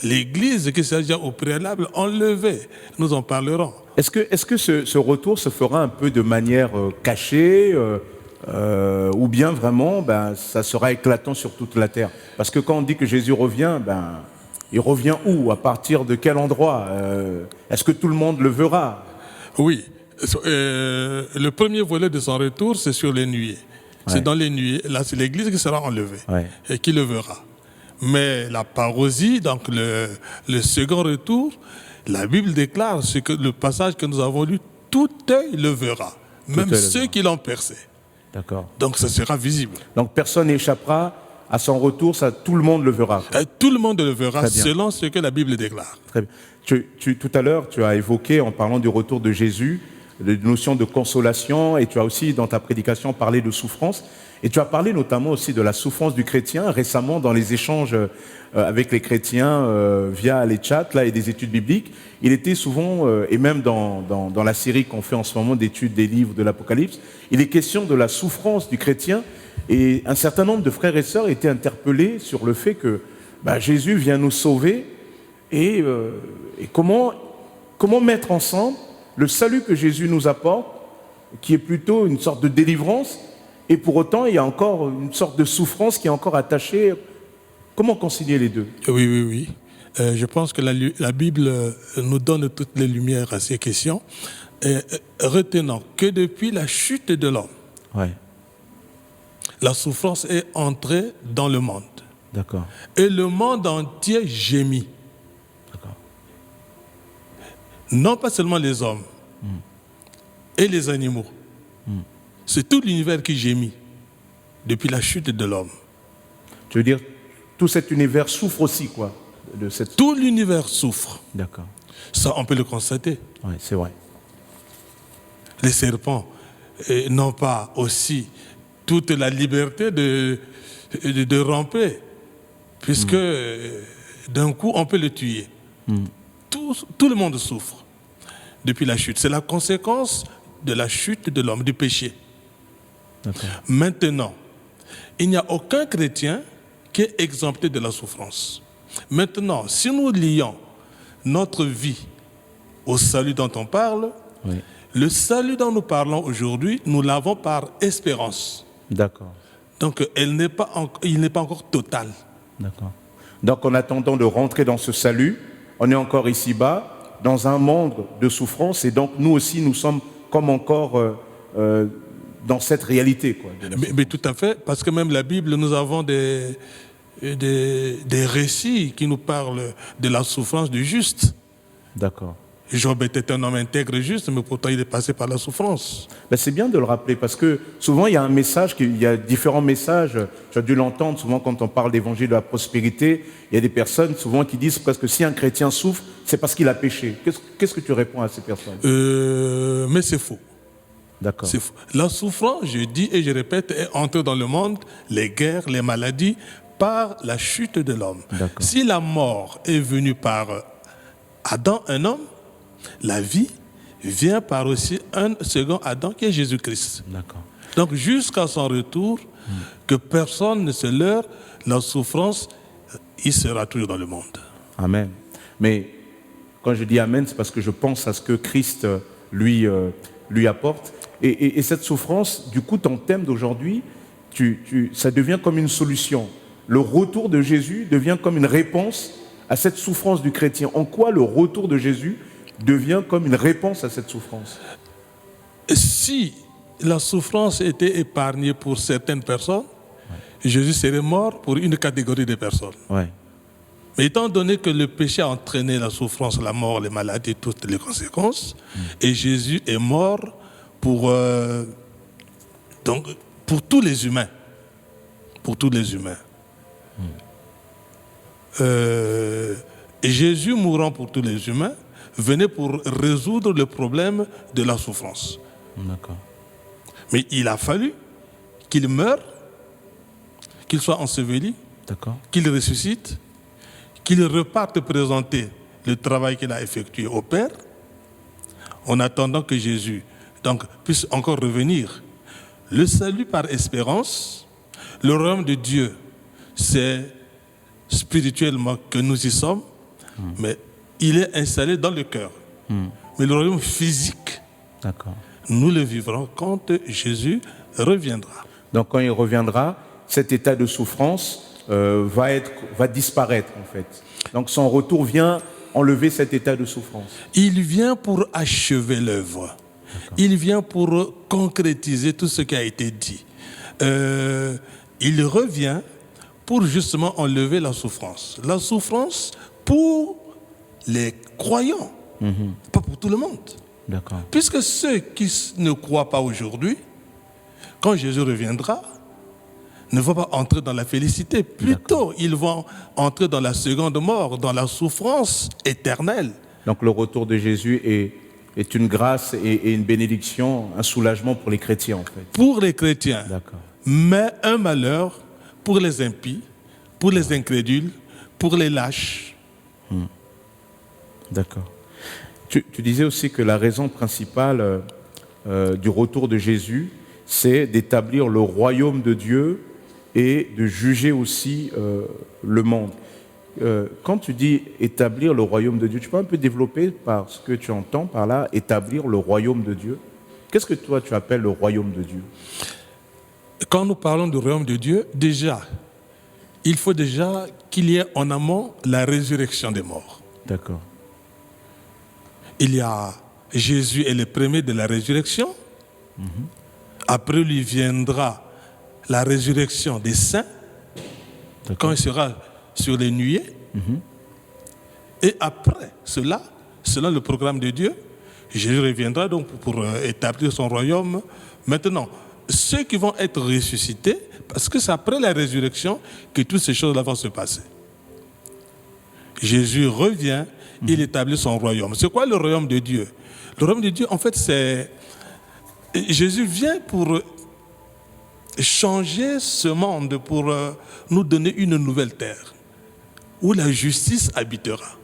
l'Église qui s'est déjà au préalable enlevée. Nous en parlerons. Est-ce que ce retour se fera un peu de manière cachée ou bien vraiment ça sera éclatant sur toute la terre? Parce que quand on dit que Jésus revient, il revient où? À partir de quel endroit? Est-ce que tout le monde le verra? Oui. Le premier volet de son retour, c'est sur les nuées. C'est dans les nuées. Là, c'est l'Église qui sera enlevée et qui le verra. Mais la parousie, donc le second retour, la Bible déclare, c'est que le passage que nous avons lu, tout œil le verra, même ceux qui l'ont percé. D'accord. Donc ça sera visible. Donc personne n'échappera à son retour, ça, tout le monde le verra. Tout le monde le verra selon ce que la Bible déclare. Très bien. Tout à l'heure, tu as évoqué, en parlant du retour de Jésus, la notion de consolation, et tu as aussi, dans ta prédication, parlé de souffrance. Et tu as parlé notamment aussi de la souffrance du chrétien, récemment dans les échanges avec les chrétiens via les chats là, et des études bibliques. Il était souvent, et même dans la série qu'on fait en ce moment d'études des livres de l'Apocalypse, il est question de la souffrance du chrétien. Et un certain nombre de frères et sœurs étaient interpellés sur le fait que Jésus vient nous sauver et comment mettre ensemble le salut que Jésus nous apporte, qui est plutôt une sorte de délivrance, et pour autant il y a encore une sorte de souffrance qui est encore attachée. Comment concilier les deux? Oui. Je pense que la Bible nous donne toutes les lumières à ces questions. Retenons que depuis la chute de l'homme, la souffrance est entrée dans le monde. D'accord. Et le monde entier gémit. D'accord. Non pas seulement les hommes et les animaux. C'est tout l'univers qui gémit depuis la chute de l'homme. Tu veux dire, tout cet univers souffre aussi, quoi, de cette... Tout l'univers souffre. D'accord. Ça, on peut le constater. Oui, c'est vrai. Les serpents n'ont pas aussi toute la liberté de ramper, puisque d'un coup, on peut le tuer. Tout le monde souffre depuis la chute. C'est la conséquence de la chute de l'homme, du péché. Maintenant, il n'y a aucun chrétien qui est exempté de la souffrance. Maintenant, si nous lions notre vie au salut dont on parle, le salut dont nous parlons aujourd'hui, nous l'avons par espérance. D'accord. Donc, il n'est pas encore total. D'accord. Donc, en attendant de rentrer dans ce salut, on est encore ici-bas, dans un monde de souffrance, et donc nous aussi, nous sommes comme encore dans cette réalité, quoi. Mais tout à fait, parce que même la Bible, nous avons des récits qui nous parlent de la souffrance du juste. D'accord. Job était un homme intègre et juste, mais pourtant il est passé par la souffrance. C'est bien de le rappeler, parce que souvent il y a un message, il y a différents messages, tu as dû l'entendre souvent quand on parle d'évangile de la prospérité, il y a des personnes souvent qui disent presque que si un chrétien souffre, c'est parce qu'il a péché. Qu'est-ce que tu réponds à ces personnes? Mais c'est faux. D'accord. C'est faux. La souffrance, je dis et je répète, est entrée dans le monde, les guerres, les maladies, par la chute de l'homme. Si la mort est venue par Adam, un homme, la vie vient par aussi un second Adam qui est Jésus-Christ. Donc jusqu'à son retour, que personne ne se leurre, la souffrance, il sera toujours dans le monde. Amen. Mais quand je dis Amen, c'est parce que je pense à ce que Christ lui apporte. Et cette souffrance, du coup, ton thème d'aujourd'hui, ça devient comme une solution. Le retour de Jésus devient comme une réponse à cette souffrance du chrétien. En quoi le retour de Jésus devient comme une réponse à cette souffrance? Si la souffrance était épargnée pour certaines personnes, Jésus serait mort pour une catégorie de personnes. Mais étant donné que le péché a entraîné la souffrance, la mort, les maladies, toutes les conséquences, et Jésus est mort pour tous les humains. Pour tous les humains. Et Jésus mourant pour tous les humains venait pour résoudre le problème de la souffrance. Mais il a fallu qu'il meure, qu'il soit enseveli, qu'il ressuscite, qu'il reparte présenter le travail qu'il a effectué au Père, en attendant que Jésus puisse encore revenir. Le salut par espérance, le royaume de Dieu, c'est spirituellement que nous y sommes, mais il est installé dans le cœur. Mais le royaume physique, nous le vivrons quand Jésus reviendra. Donc quand il reviendra, cet état de souffrance va disparaître en fait. Donc son retour vient enlever cet état de souffrance. Il vient pour achever l'œuvre. Il vient pour concrétiser tout ce qui a été dit. Il revient pour justement enlever la souffrance. La souffrance pour les croyants, pas pour tout le monde. D'accord. Puisque ceux qui ne croient pas aujourd'hui, quand Jésus reviendra, ne vont pas entrer dans la félicité. Plutôt, ils vont entrer dans la seconde mort, dans la souffrance éternelle. Donc le retour de Jésus est une grâce et une bénédiction, un soulagement pour les chrétiens en fait. Pour les chrétiens. D'accord. Mais un malheur pour les impies, pour les incrédules, pour les lâches. D'accord. Tu disais aussi que la raison principale du retour de Jésus, c'est d'établir le royaume de Dieu et de juger aussi le monde. Quand tu dis établir le royaume de Dieu, tu peux un peu développer par ce que tu entends par là, établir le royaume de Dieu? Qu'est-ce que toi tu appelles le royaume de Dieu? Quand nous parlons du royaume de Dieu, déjà, il faut déjà qu'il y ait en amont la résurrection des morts. D'accord. Il y a Jésus est le premier de la résurrection. Après lui viendra la résurrection des saints, quand il sera sur les nuées. Et après cela, selon le programme de Dieu, Jésus reviendra donc pour établir son royaume. Maintenant, ceux qui vont être ressuscités, parce que c'est après la résurrection que toutes ces choses-là vont se passer. Jésus revient, il établit son royaume. C'est quoi le royaume de Dieu? Le royaume de Dieu, en fait, c'est... Jésus vient pour changer ce monde, pour nous donner une nouvelle terre, où la justice habitera.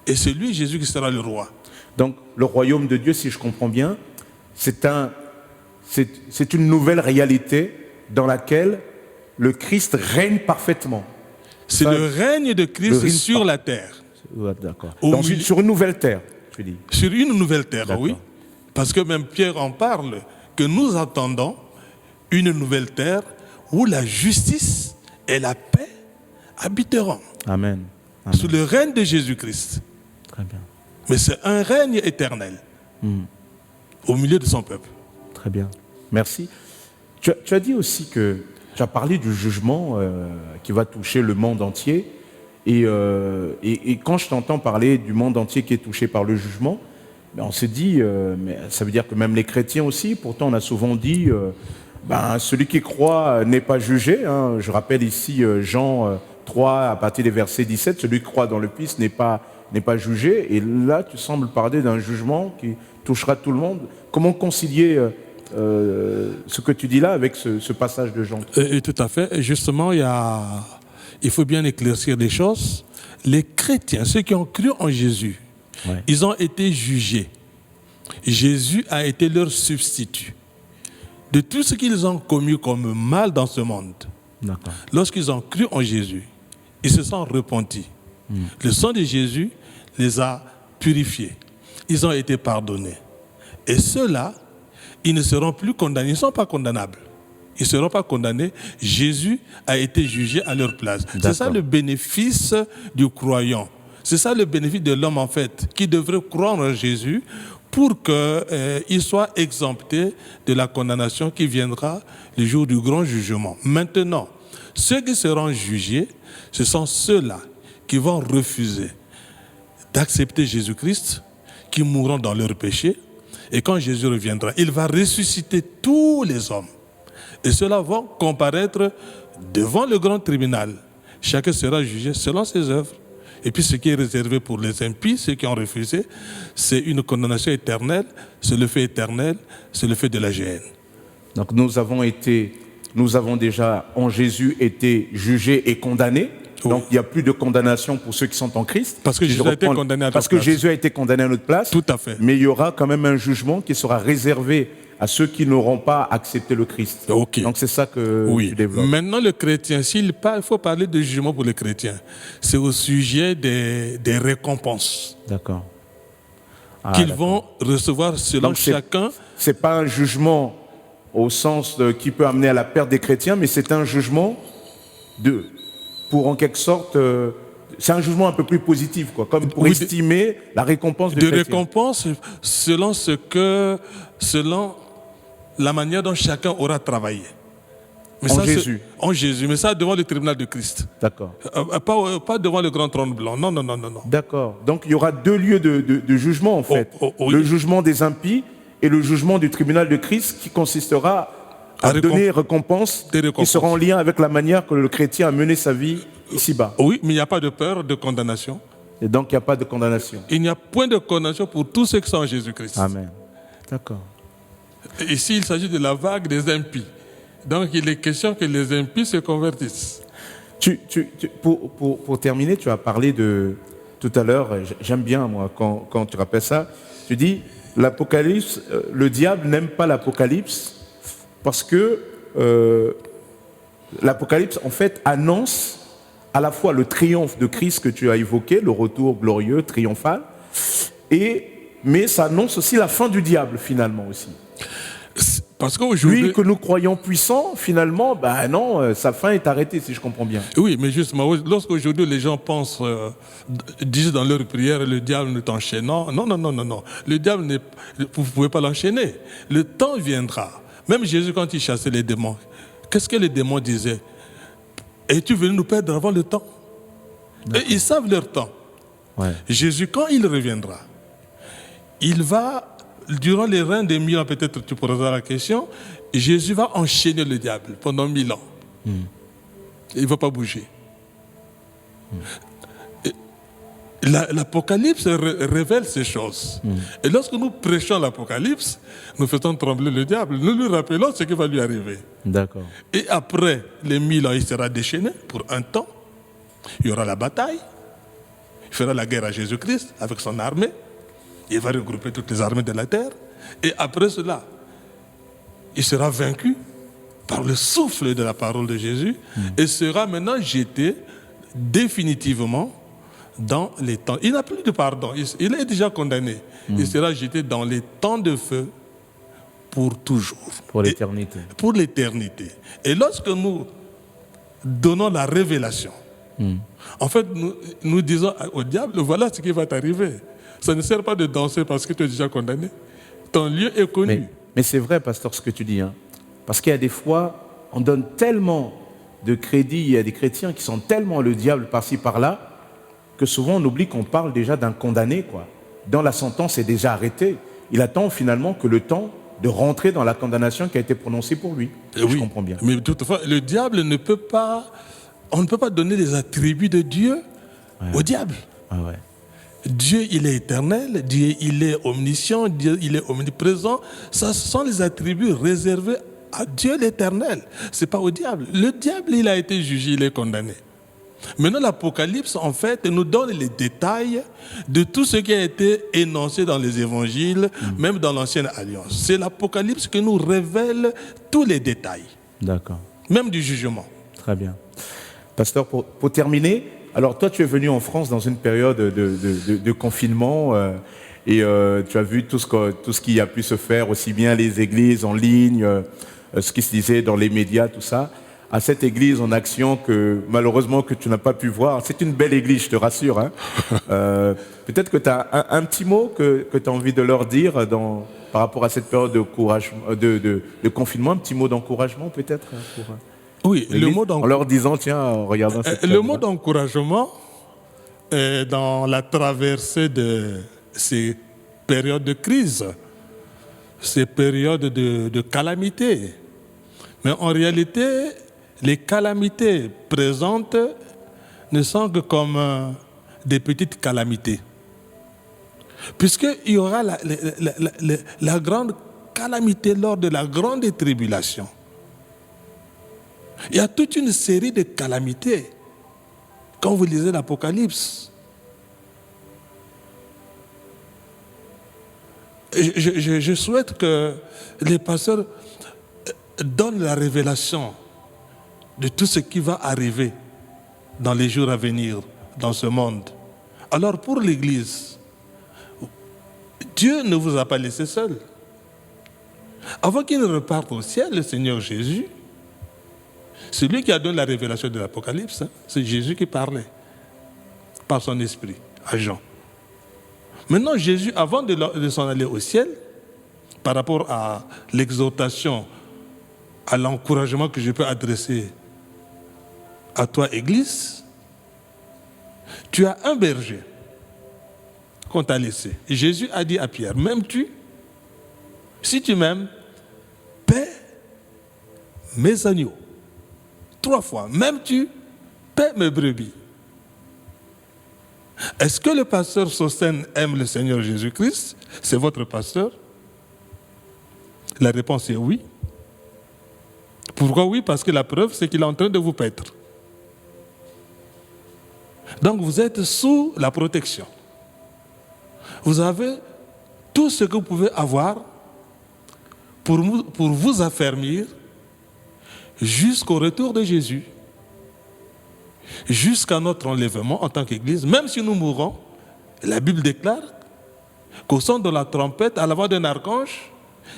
Et c'est lui, Jésus, qui sera le roi. Donc, le royaume de Dieu, si je comprends bien, c'est une nouvelle réalité dans laquelle le Christ règne parfaitement. C'est le règne de Christ sur la terre. D'accord. Sur une nouvelle terre, tu dis. Sur une nouvelle terre, oui. Parce que même Pierre en parle, que nous attendons une nouvelle terre où la justice et la paix habiteront. Amen. Sous le règne de Jésus-Christ. Très bien. Mais c'est un règne éternel au milieu de son peuple. Très bien. Merci. Tu as dit aussi que tu as parlé du jugement qui va toucher le monde entier. Et quand je t'entends parler du monde entier qui est touché par le jugement, on se dit, mais ça veut dire que même les chrétiens aussi, pourtant on a souvent dit, celui qui croit n'est pas jugé. Hein. Je rappelle ici Jean 3 à partir des versets 17, celui qui croit dans le Fils n'est pas jugé. Et là, tu sembles parler d'un jugement qui touchera tout le monde. Comment concilier ce que tu dis là avec ce passage de Jean? Tout à fait. Et justement, il faut bien éclaircir des choses. Les chrétiens, ceux qui ont cru en Jésus, ils ont été jugés. Jésus a été leur substitut. De tout ce qu'ils ont commis comme mal dans ce monde, lorsqu'ils ont cru en Jésus, ils se sont repentis. Le sang de Jésus les a purifiés. Ils ont été pardonnés. Et ceux-là, ils ne seront plus condamnés. Ils ne sont pas condamnables. Ils ne seront pas condamnés. Jésus a été jugé à leur place. C'est ça le bénéfice du croyant. C'est ça le bénéfice de l'homme, en fait, qui devrait croire en Jésus pour qu'il soit exempté de la condamnation qui viendra le jour du grand jugement. Maintenant, ceux qui seront jugés, ce sont ceux-là qui vont refuser d'accepter Jésus-Christ, qui mourront dans leurs péchés. Et quand Jésus reviendra, il va ressusciter tous les hommes. Et ceux-là vont comparaître devant le grand tribunal. Chacun sera jugé selon ses œuvres. Et puis ce qui est réservé pour les impies, ceux qui ont refusé, c'est une condamnation éternelle, c'est le fait éternel, c'est le fait de la géhenne. Donc nous avons déjà en Jésus été jugés et condamnés. Donc il n'y a plus de condamnation pour ceux qui sont en Christ. Parce que Jésus a été condamné à notre place. Parce que Jésus a été condamné à notre place. Tout à fait. Mais il y aura quand même un jugement qui sera réservé à ceux qui n'auront pas accepté le Christ. Okay. Donc c'est ça que tu développes. Maintenant le chrétien, il faut parler de jugement pour les chrétiens. C'est au sujet des récompenses. D'accord. Qu'ils vont recevoir selon chacun. C'est pas un jugement au sens qui peut amener à la perte des chrétiens, mais c'est un jugement pour en quelque sorte c'est un jugement un peu plus positif, quoi, comme pour estimer la récompense de récompense selon la manière dont chacun aura travaillé. Mais en ça, Jésus. En Jésus, mais ça devant le tribunal de Christ. D'accord. Pas devant le grand trône blanc. Non. D'accord. Donc il y aura deux lieux de jugement en fait. Oui. Le jugement des impies et le jugement du tribunal de Christ qui consistera à donner récompenses qui seront en lien avec la manière que le chrétien a mené sa vie ici-bas. Oui, mais il n'y a pas de peur de condamnation. Et donc il n'y a pas de condamnation. Il n'y a point de condamnation pour tous ceux qui sont en Jésus-Christ. Amen. D'accord. Ici, il s'agit de la vague des impies. Donc il est question que les impies se convertissent. Pour terminer, tu as parlé de... Tout à l'heure, j'aime bien moi quand tu rappelles ça, tu dis l'Apocalypse, le diable n'aime pas l'Apocalypse parce que l'Apocalypse en fait annonce à la fois le triomphe de Christ que tu as évoqué, le retour glorieux, triomphal, mais ça annonce aussi la fin du diable finalement aussi. Parce qu'aujourd'hui, lui que nous croyons puissant, finalement, ben non, sa fin est arrêtée, si je comprends bien. Oui, mais justement, lorsqu'aujourd'hui les gens pensent, disent dans leur prière, le diable ne t'enchaîne. Non. Le diable, vous ne pouvez pas l'enchaîner. Le temps viendra. Même Jésus, quand il chassait les démons, qu'est-ce que les démons disaient? Es-tu venu nous perdre avant le temps? Et ils savent leur temps. Ouais. Jésus, quand il reviendra, il va... Durant les reins des 1000 ans, peut-être tu poseras la question, Jésus va enchaîner le diable pendant 1000 ans. Il ne va pas bouger. L'Apocalypse révèle ces choses. Et lorsque nous prêchons l'Apocalypse, nous faisons trembler le diable. Nous lui rappelons ce qui va lui arriver. D'accord. Et après les 1000 ans, il sera déchaîné pour un temps. Il y aura la bataille. Il fera la guerre à Jésus-Christ avec son armée. Il va regrouper toutes les armées de la terre. Et après cela, il sera vaincu par le souffle de la parole de Jésus et sera maintenant jeté définitivement dans les temps. Il n'a plus de pardon. Il est déjà condamné. Il sera jeté dans les temps de feu pour toujours. Pour l'éternité. Pour l'éternité. Et lorsque nous donnons la révélation, en fait, nous disons au diable, voilà ce qui va t'arriver. Ça ne sert pas de danser parce que tu es déjà condamné. Ton lieu est connu. Mais c'est vrai, pasteur, ce que tu dis. Hein. Parce qu'il y a des fois, on donne tellement de crédit, il y a des chrétiens qui sont tellement le diable par-ci, par-là, que souvent on oublie qu'on parle déjà d'un condamné, quoi. Dans la sentence est déjà arrêtée. Il attend finalement que le temps de rentrer dans la condamnation qui a été prononcée pour lui. Oui, je comprends bien. Mais toutefois, le diable ne peut pas... On ne peut pas donner les attributs de Dieu au diable. Ah ouais. Dieu, il est éternel, Dieu, il est omniscient, Dieu, il est omniprésent. Ça, ce sont les attributs réservés à Dieu l'éternel. Ce n'est pas au diable. Le diable, il a été jugé, il est condamné. Maintenant, l'Apocalypse, en fait, nous donne les détails de tout ce qui a été énoncé dans les évangiles, même dans l'Ancienne Alliance. C'est l'Apocalypse qui nous révèle tous les détails. D'accord. Même du jugement. Très bien. Pasteur, pour terminer... Alors toi, tu es venu en France dans une période de confinement et tu as vu tout ce qui a pu se faire, aussi bien les églises en ligne, ce qui se disait dans les médias, tout ça. À cette église en action que malheureusement que tu n'as pas pu voir. C'est une belle église, je te rassure. Hein. Peut-être que tu as un petit mot que tu as envie de leur dire par rapport à cette période de confinement, un petit mot d'encouragement peut-être pour... Oui, le mot en leur disant, tiens, en regardant cette le mot d'encouragement dans la traversée de ces périodes de crise, ces périodes de calamité. Mais en réalité, les calamités présentes ne sont que comme des petites calamités. Puisqu'il y aura la grande calamité lors de la grande tribulation. Il y a toute une série de calamités quand vous lisez l'Apocalypse. Je souhaite que les pasteurs donnent la révélation de tout ce qui va arriver dans les jours à venir dans ce monde. Alors pour l'Église, Dieu ne vous a pas laissé seul. Avant qu'il ne reparte au ciel, le Seigneur Jésus, c'est lui qui a donné la révélation de l'Apocalypse. Hein. C'est Jésus qui parlait. par son esprit à Jean. Maintenant, Jésus, avant de s'en aller au ciel, par rapport à l'exhortation, à l'encouragement que je peux adresser à toi, Église, tu as un berger qu'on t'a laissé. Et Jésus a dit à Pierre, m'aimes-tu? Si tu m'aimes, paie mes agneaux. 3 fois. M'aimes-tu? Paie mes brebis. Est-ce que le pasteur Sostène aime le Seigneur Jésus-Christ? C'est votre pasteur? La réponse est oui. Pourquoi oui? Parce que la preuve, c'est qu'il est en train de vous paître. Donc vous êtes sous la protection. Vous avez tout ce que vous pouvez avoir pour vous affermir jusqu'au retour de Jésus, jusqu'à notre enlèvement en tant qu'Église. Même si nous mourrons, la Bible déclare qu'au son de la trompette, à la voix d'un archange,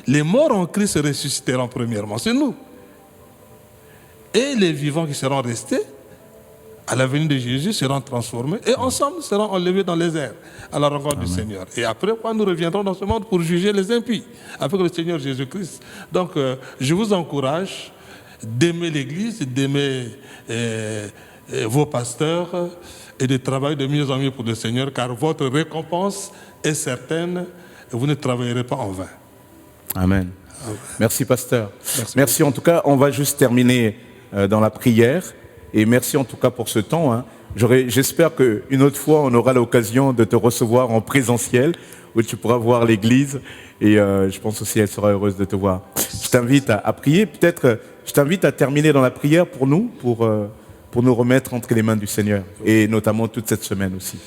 les morts en Christ se ressusciteront premièrement. C'est nous. Et les vivants qui seront restés, à la venue de Jésus, seront transformés et ensemble seront enlevés dans les airs à la rencontre du Seigneur. Et après, nous reviendrons dans ce monde pour juger les impies avec le Seigneur Jésus-Christ. Donc, je vous encourage d'aimer l'Église, d'aimer vos pasteurs et de travailler de mieux en mieux pour le Seigneur, car votre récompense est certaine et vous ne travaillerez pas en vain. Amen. Merci, pasteur. Merci en tout cas. On va juste terminer dans la prière. Et merci en tout cas pour ce temps. Hein. J'espère qu'une autre fois, on aura l'occasion de te recevoir en présentiel, où tu pourras voir l'église. Et je pense aussi qu'elle sera heureuse de te voir. Je t'invite à prier. Peut-être, je t'invite à terminer dans la prière pour nous, pour nous remettre entre les mains du Seigneur. Et notamment toute cette semaine aussi.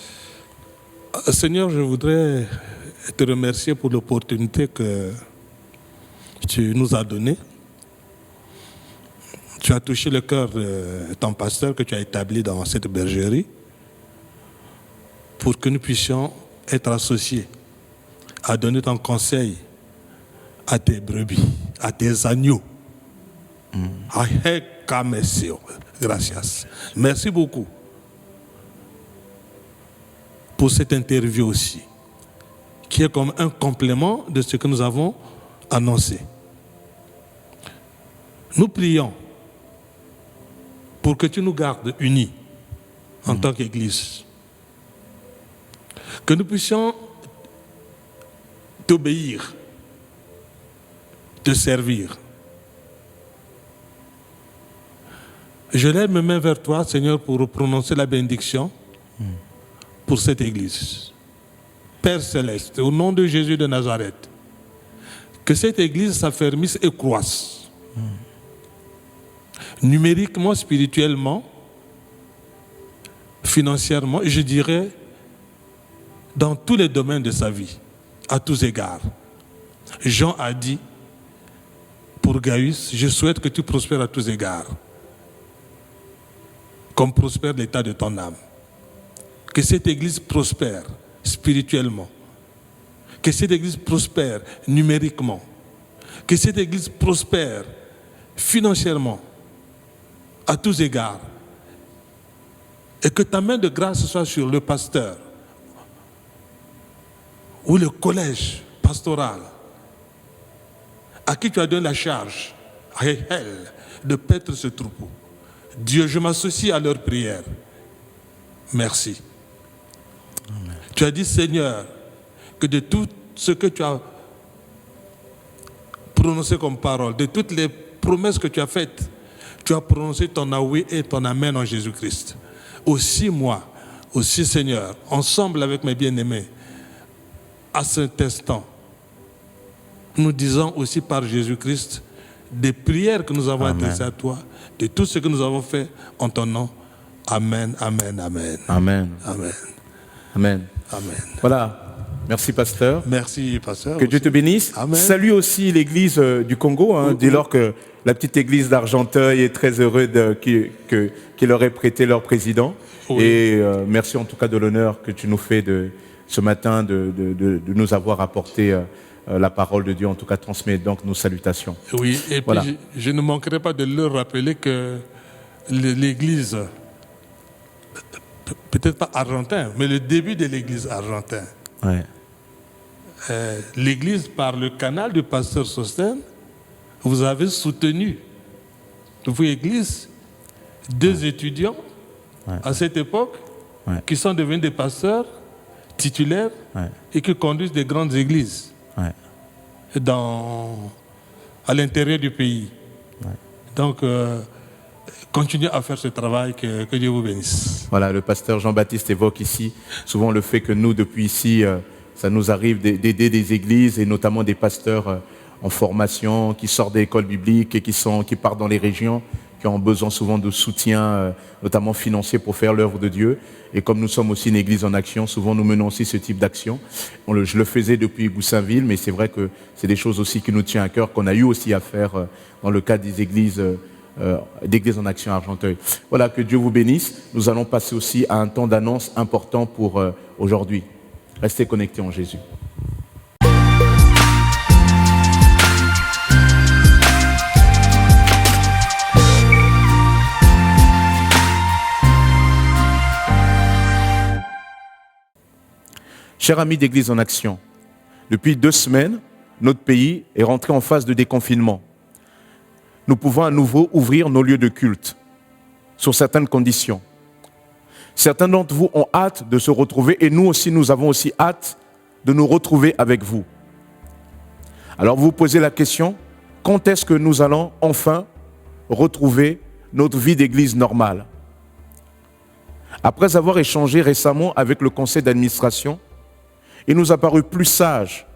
Seigneur, je voudrais te remercier pour l'opportunité que tu nous as donnée. Tu as touché le cœur de ton pasteur que tu as établi dans cette bergerie pour que nous puissions être associés à donner ton conseil à tes brebis, à tes agneaux. Gracias. Merci beaucoup pour cette interview aussi, qui est comme un complément de ce que nous avons annoncé. Nous prions pour que tu nous gardes unis en tant qu'Église. Que nous puissions t'obéir, te servir. Je lève mes mains vers toi, Seigneur, pour prononcer la bénédiction pour cette Église. Père Céleste, au nom de Jésus de Nazareth, que cette Église s'affermisse et croisse. Numériquement, spirituellement, financièrement, je dirais, dans tous les domaines de sa vie, à tous égards. Jean a dit, pour Gaius, je souhaite que tu prospères à tous égards, comme prospère l'état de ton âme. Que cette Église prospère spirituellement, que cette Église prospère numériquement, que cette Église prospère financièrement, à tous égards, et que ta main de grâce soit sur le pasteur ou le collège pastoral à qui tu as donné la charge de paître ce troupeau. Dieu, je m'associe à leur prière. Merci. Amen. Tu as dit, Seigneur, que de tout ce que tu as prononcé comme parole, de toutes les promesses que tu as faites, tu as prononcé ton aoui et ton amen en Jésus-Christ. Aussi moi, aussi Seigneur, ensemble avec mes bien-aimés, à cet instant, nous disons aussi par Jésus-Christ des prières que nous avons adressées à toi, de tout ce que nous avons fait en ton nom. Amen, amen, amen. Amen. Amen. Amen. Amen. Voilà. Merci, pasteur. Merci, pasteur. Que Dieu te bénisse. Amen. Salue aussi l'église du Congo, dès lors que la petite église d'Argenteuil est très heureuse qu'il leur ait prêté leur président. Oui. Et merci en tout cas de l'honneur que tu nous fais ce matin de nous avoir apporté la parole de Dieu, en tout cas transmet donc nos salutations. Oui, et voilà. Puis je ne manquerai pas de leur rappeler que l'église peut-être pas argentin, mais le début de l'église argentine. Ouais. L'église, par le canal du pasteur Sostène, vous avez soutenu votre église, 2 étudiants à cette époque qui sont devenus des pasteurs titulaires et qui conduisent des grandes églises à l'intérieur du pays. Donc, continuez à faire ce travail, que Dieu vous bénisse. Voilà, le pasteur Jean-Baptiste évoque ici souvent le fait que nous, depuis ici, ça nous arrive d'aider des églises et notamment des pasteurs en formation, qui sortent des écoles bibliques et qui partent dans les régions, qui ont besoin souvent de soutien, notamment financier, pour faire l'œuvre de Dieu. Et comme nous sommes aussi une église en action, souvent nous menons aussi ce type d'action. Je le faisais depuis Goussainville, mais c'est vrai que c'est des choses aussi qui nous tiennent à cœur, qu'on a eu aussi à faire dans le cadre des églises en action à Argenteuil. Voilà, que Dieu vous bénisse. Nous allons passer aussi à un temps d'annonce important pour aujourd'hui. Restez connectés en Jésus. Chers amis d'Église en action, depuis 2 semaines, notre pays est rentré en phase de déconfinement. Nous pouvons à nouveau ouvrir nos lieux de culte, sur certaines conditions. Certains d'entre vous ont hâte de se retrouver et nous aussi, nous avons aussi hâte de nous retrouver avec vous. Alors vous vous posez la question, quand est-ce que nous allons enfin retrouver notre vie d'église normale? Après avoir échangé récemment avec le conseil d'administration, il nous a paru plus sage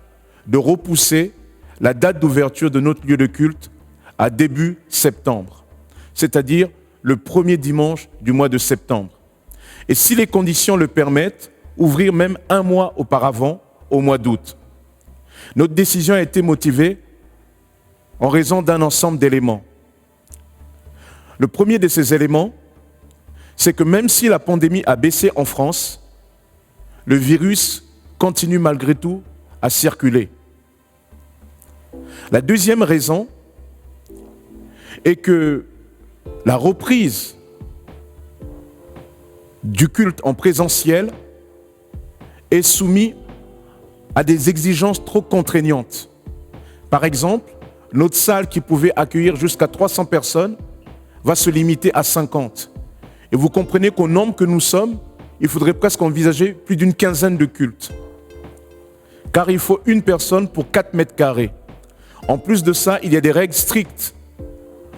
de repousser la date d'ouverture de notre lieu de culte à début septembre, c'est-à-dire le premier dimanche du mois de septembre. Et si les conditions le permettent, ouvrir même 1 mois auparavant, au mois d'août. Notre décision a été motivée en raison d'un ensemble d'éléments. Le premier de ces éléments, c'est que même si la pandémie a baissé en France, le virus continue malgré tout à circuler. La deuxième raison est que la reprise du culte en présentiel est soumise à des exigences trop contraignantes. Par exemple, notre salle qui pouvait accueillir jusqu'à 300 personnes va se limiter à 50. Et vous comprenez qu'au nombre que nous sommes, il faudrait presque envisager plus d'une quinzaine de cultes. Car il faut 1 personne pour 4 mètres carrés. En plus de ça, il y a des règles strictes.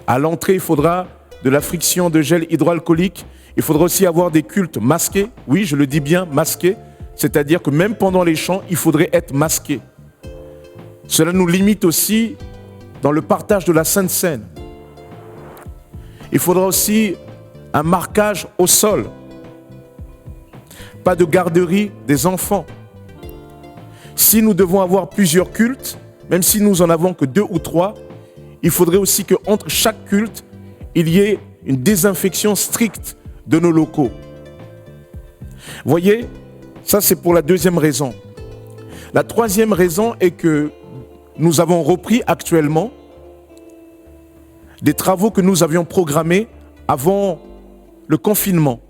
À l'entrée, il faudra de la friction de gel hydroalcoolique. Il faudra aussi avoir des cultes masqués. Oui, je le dis bien, masqués. C'est-à-dire que même pendant les chants, il faudrait être masqué. Cela nous limite aussi dans le partage de la Sainte Seine. Il faudra aussi un marquage au sol. Pas de garderie des enfants. Si nous devons avoir plusieurs cultes, même si nous en avons que 2 ou 3, il faudrait aussi qu'entre chaque culte, il y ait une désinfection stricte de nos locaux. Voyez, ça c'est pour la deuxième raison. La troisième raison est que nous avons repris actuellement des travaux que nous avions programmés avant le confinement.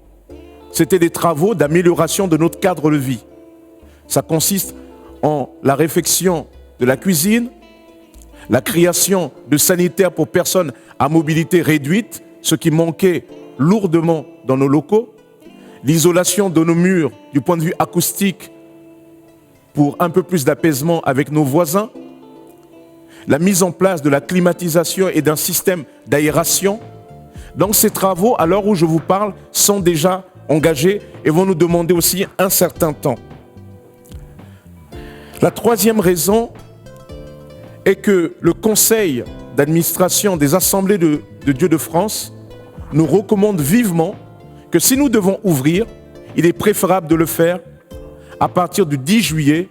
C'était des travaux d'amélioration de notre cadre de vie. Ça consiste en la réfection de la cuisine, la création de sanitaires pour personnes à mobilité réduite, ce qui manquait lourdement dans nos locaux, l'isolation de nos murs du point de vue acoustique pour un peu plus d'apaisement avec nos voisins, la mise en place de la climatisation et d'un système d'aération. Donc ces travaux, à l'heure où je vous parle, sont déjà engagés et vont nous demander aussi un certain temps. La troisième raison est que le conseil d'administration des assemblées de Dieu de France nous recommande vivement que si nous devons ouvrir, il est préférable de le faire à partir du 10 juillet,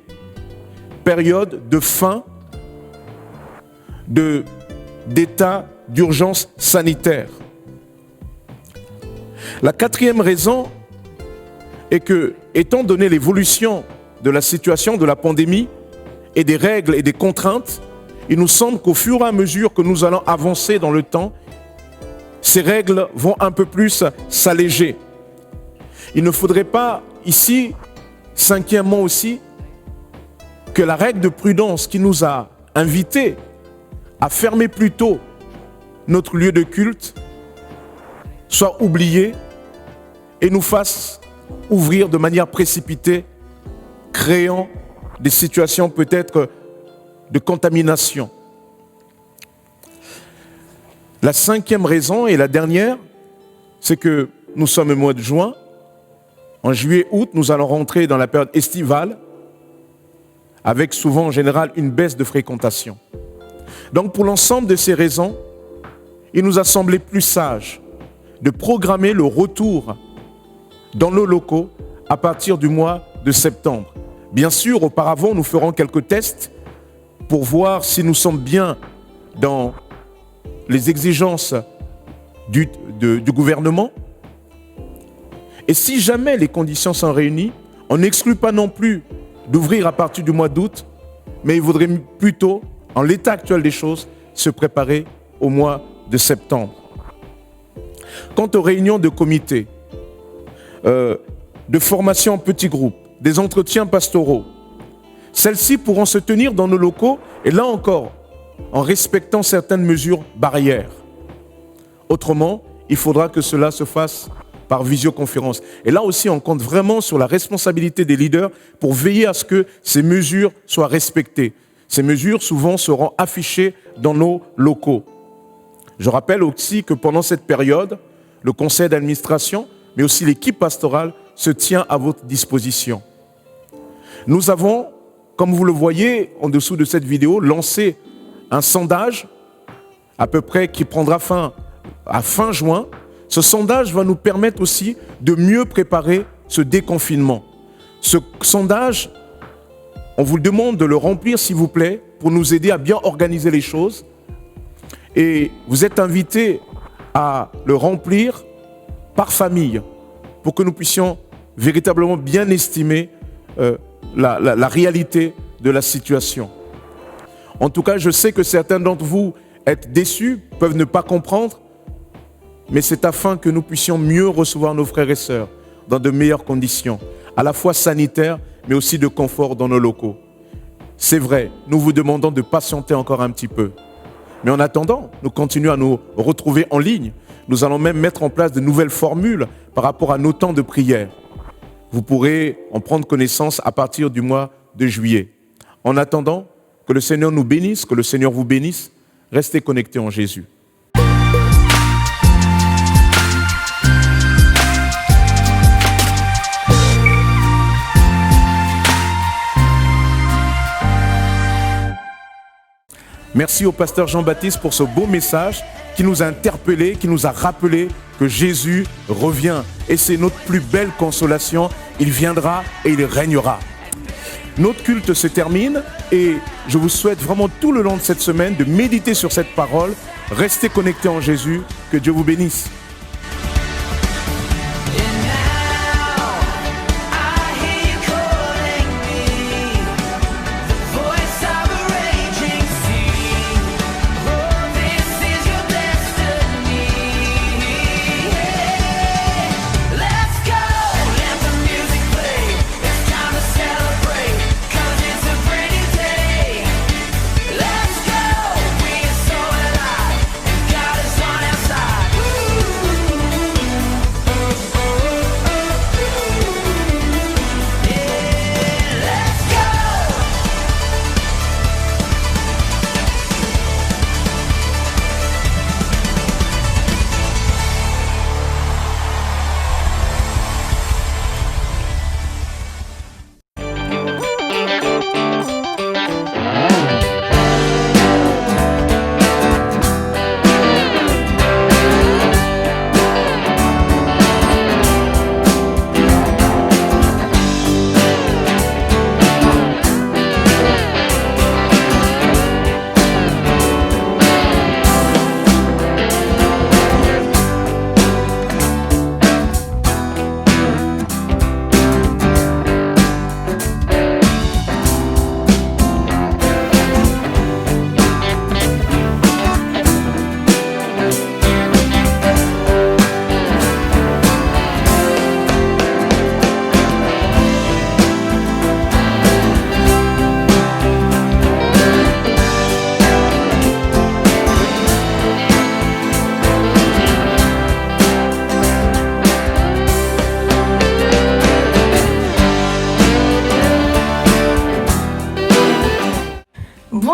période de fin d'état d'urgence sanitaire. La quatrième raison est que, étant donné l'évolution de la situation de la pandémie et des règles et des contraintes, il nous semble qu'au fur et à mesure que nous allons avancer dans le temps, ces règles vont un peu plus s'alléger. Il ne faudrait pas ici, cinquièmement aussi, que la règle de prudence qui nous a invités à fermer plus tôt notre lieu de culte soit oubliée et nous fasse ouvrir de manière précipitée, créant des situations peut-être de contamination. La cinquième raison et la dernière, c'est que nous sommes au mois de juin. En juillet-août, nous allons rentrer dans la période estivale avec souvent en général une baisse de fréquentation. Donc pour l'ensemble de ces raisons, il nous a semblé plus sage de programmer le retour dans nos locaux à partir du mois de septembre. Bien sûr, auparavant, nous ferons quelques tests pour voir si nous sommes bien dans les exigences du gouvernement. Et si jamais les conditions sont réunies, on n'exclut pas non plus d'ouvrir à partir du mois d'août, mais il faudrait plutôt, en l'état actuel des choses, se préparer au mois de septembre. Quant aux réunions de comités, de formation en petits groupes, des entretiens pastoraux, celles-ci pourront se tenir dans nos locaux, et là encore, en respectant certaines mesures barrières. Autrement, il faudra que cela se fasse par visioconférence. Et là aussi, on compte vraiment sur la responsabilité des leaders pour veiller à ce que ces mesures soient respectées. Ces mesures, souvent, seront affichées dans nos locaux. Je rappelle aussi que pendant cette période, le conseil d'administration, mais aussi l'équipe pastorale, se tient à votre disposition. Nous avons, comme vous le voyez en dessous de cette vidéo, lancé un sondage, à peu près qui prendra fin à fin juin. Ce sondage va nous permettre aussi de mieux préparer ce déconfinement. Ce sondage, on vous demande de le remplir, s'il vous plaît, pour nous aider à bien organiser les choses. Et vous êtes invités à le remplir par famille, pour que nous puissions véritablement bien estimer la réalité de la situation. En tout cas, je sais que certains d'entre vous êtes déçus, peuvent ne pas comprendre, mais c'est afin que nous puissions mieux recevoir nos frères et sœurs dans de meilleures conditions, à la fois sanitaires, mais aussi de confort dans nos locaux. C'est vrai, nous vous demandons de patienter encore un petit peu. Mais en attendant, nous continuons à nous retrouver en ligne. Nous allons même mettre en place de nouvelles formules par rapport à nos temps de prière. Vous pourrez en prendre connaissance à partir du mois de juillet. En attendant, que le Seigneur nous bénisse, que le Seigneur vous bénisse. Restez connectés en Jésus. Merci au pasteur Jean-Baptiste pour ce beau message qui nous a interpellés, qui nous a rappelé que Jésus revient. Et c'est notre plus belle consolation. Il viendra et il régnera. Notre culte se termine et je vous souhaite vraiment tout le long de cette semaine de méditer sur cette parole. Restez connectés en Jésus. Que Dieu vous bénisse. Ooh.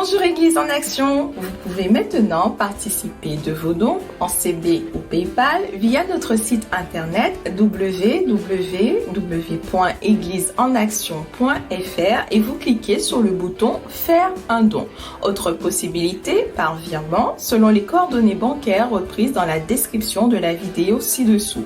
Bonjour Église en Action, vous pouvez maintenant participer de vos dons en CB ou PayPal via notre site internet www.égliseenaction.fr et vous cliquez sur le bouton Faire un don. Autre possibilité, par virement, selon les coordonnées bancaires reprises dans la description de la vidéo ci-dessous,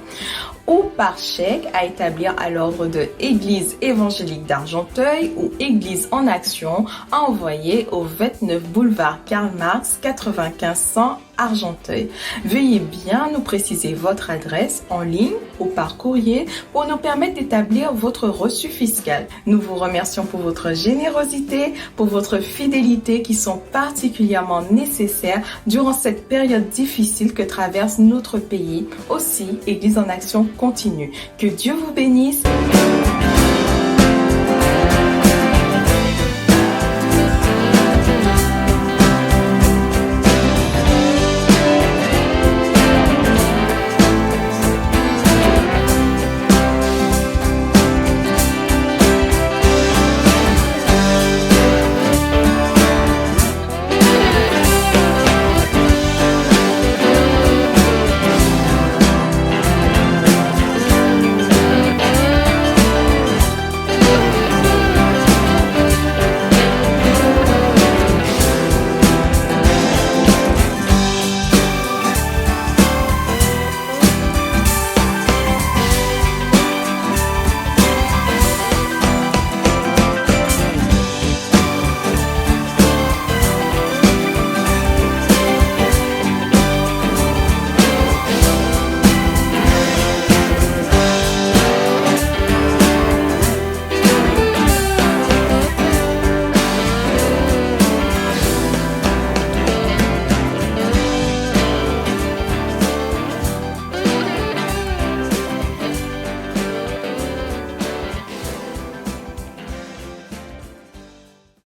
ou par chèque à établir à l'ordre de Église évangélique d'Argenteuil ou Église en Action à envoyer au 29 boulevard Karl Marx 95 100 Argenteuil. Veuillez bien nous préciser votre adresse en ligne ou par courrier pour nous permettre d'établir votre reçu fiscal. Nous vous remercions pour votre générosité, pour votre fidélité qui sont particulièrement nécessaires durant cette période difficile que traverse notre pays. Aussi, Église en Action continue. Que Dieu vous bénisse.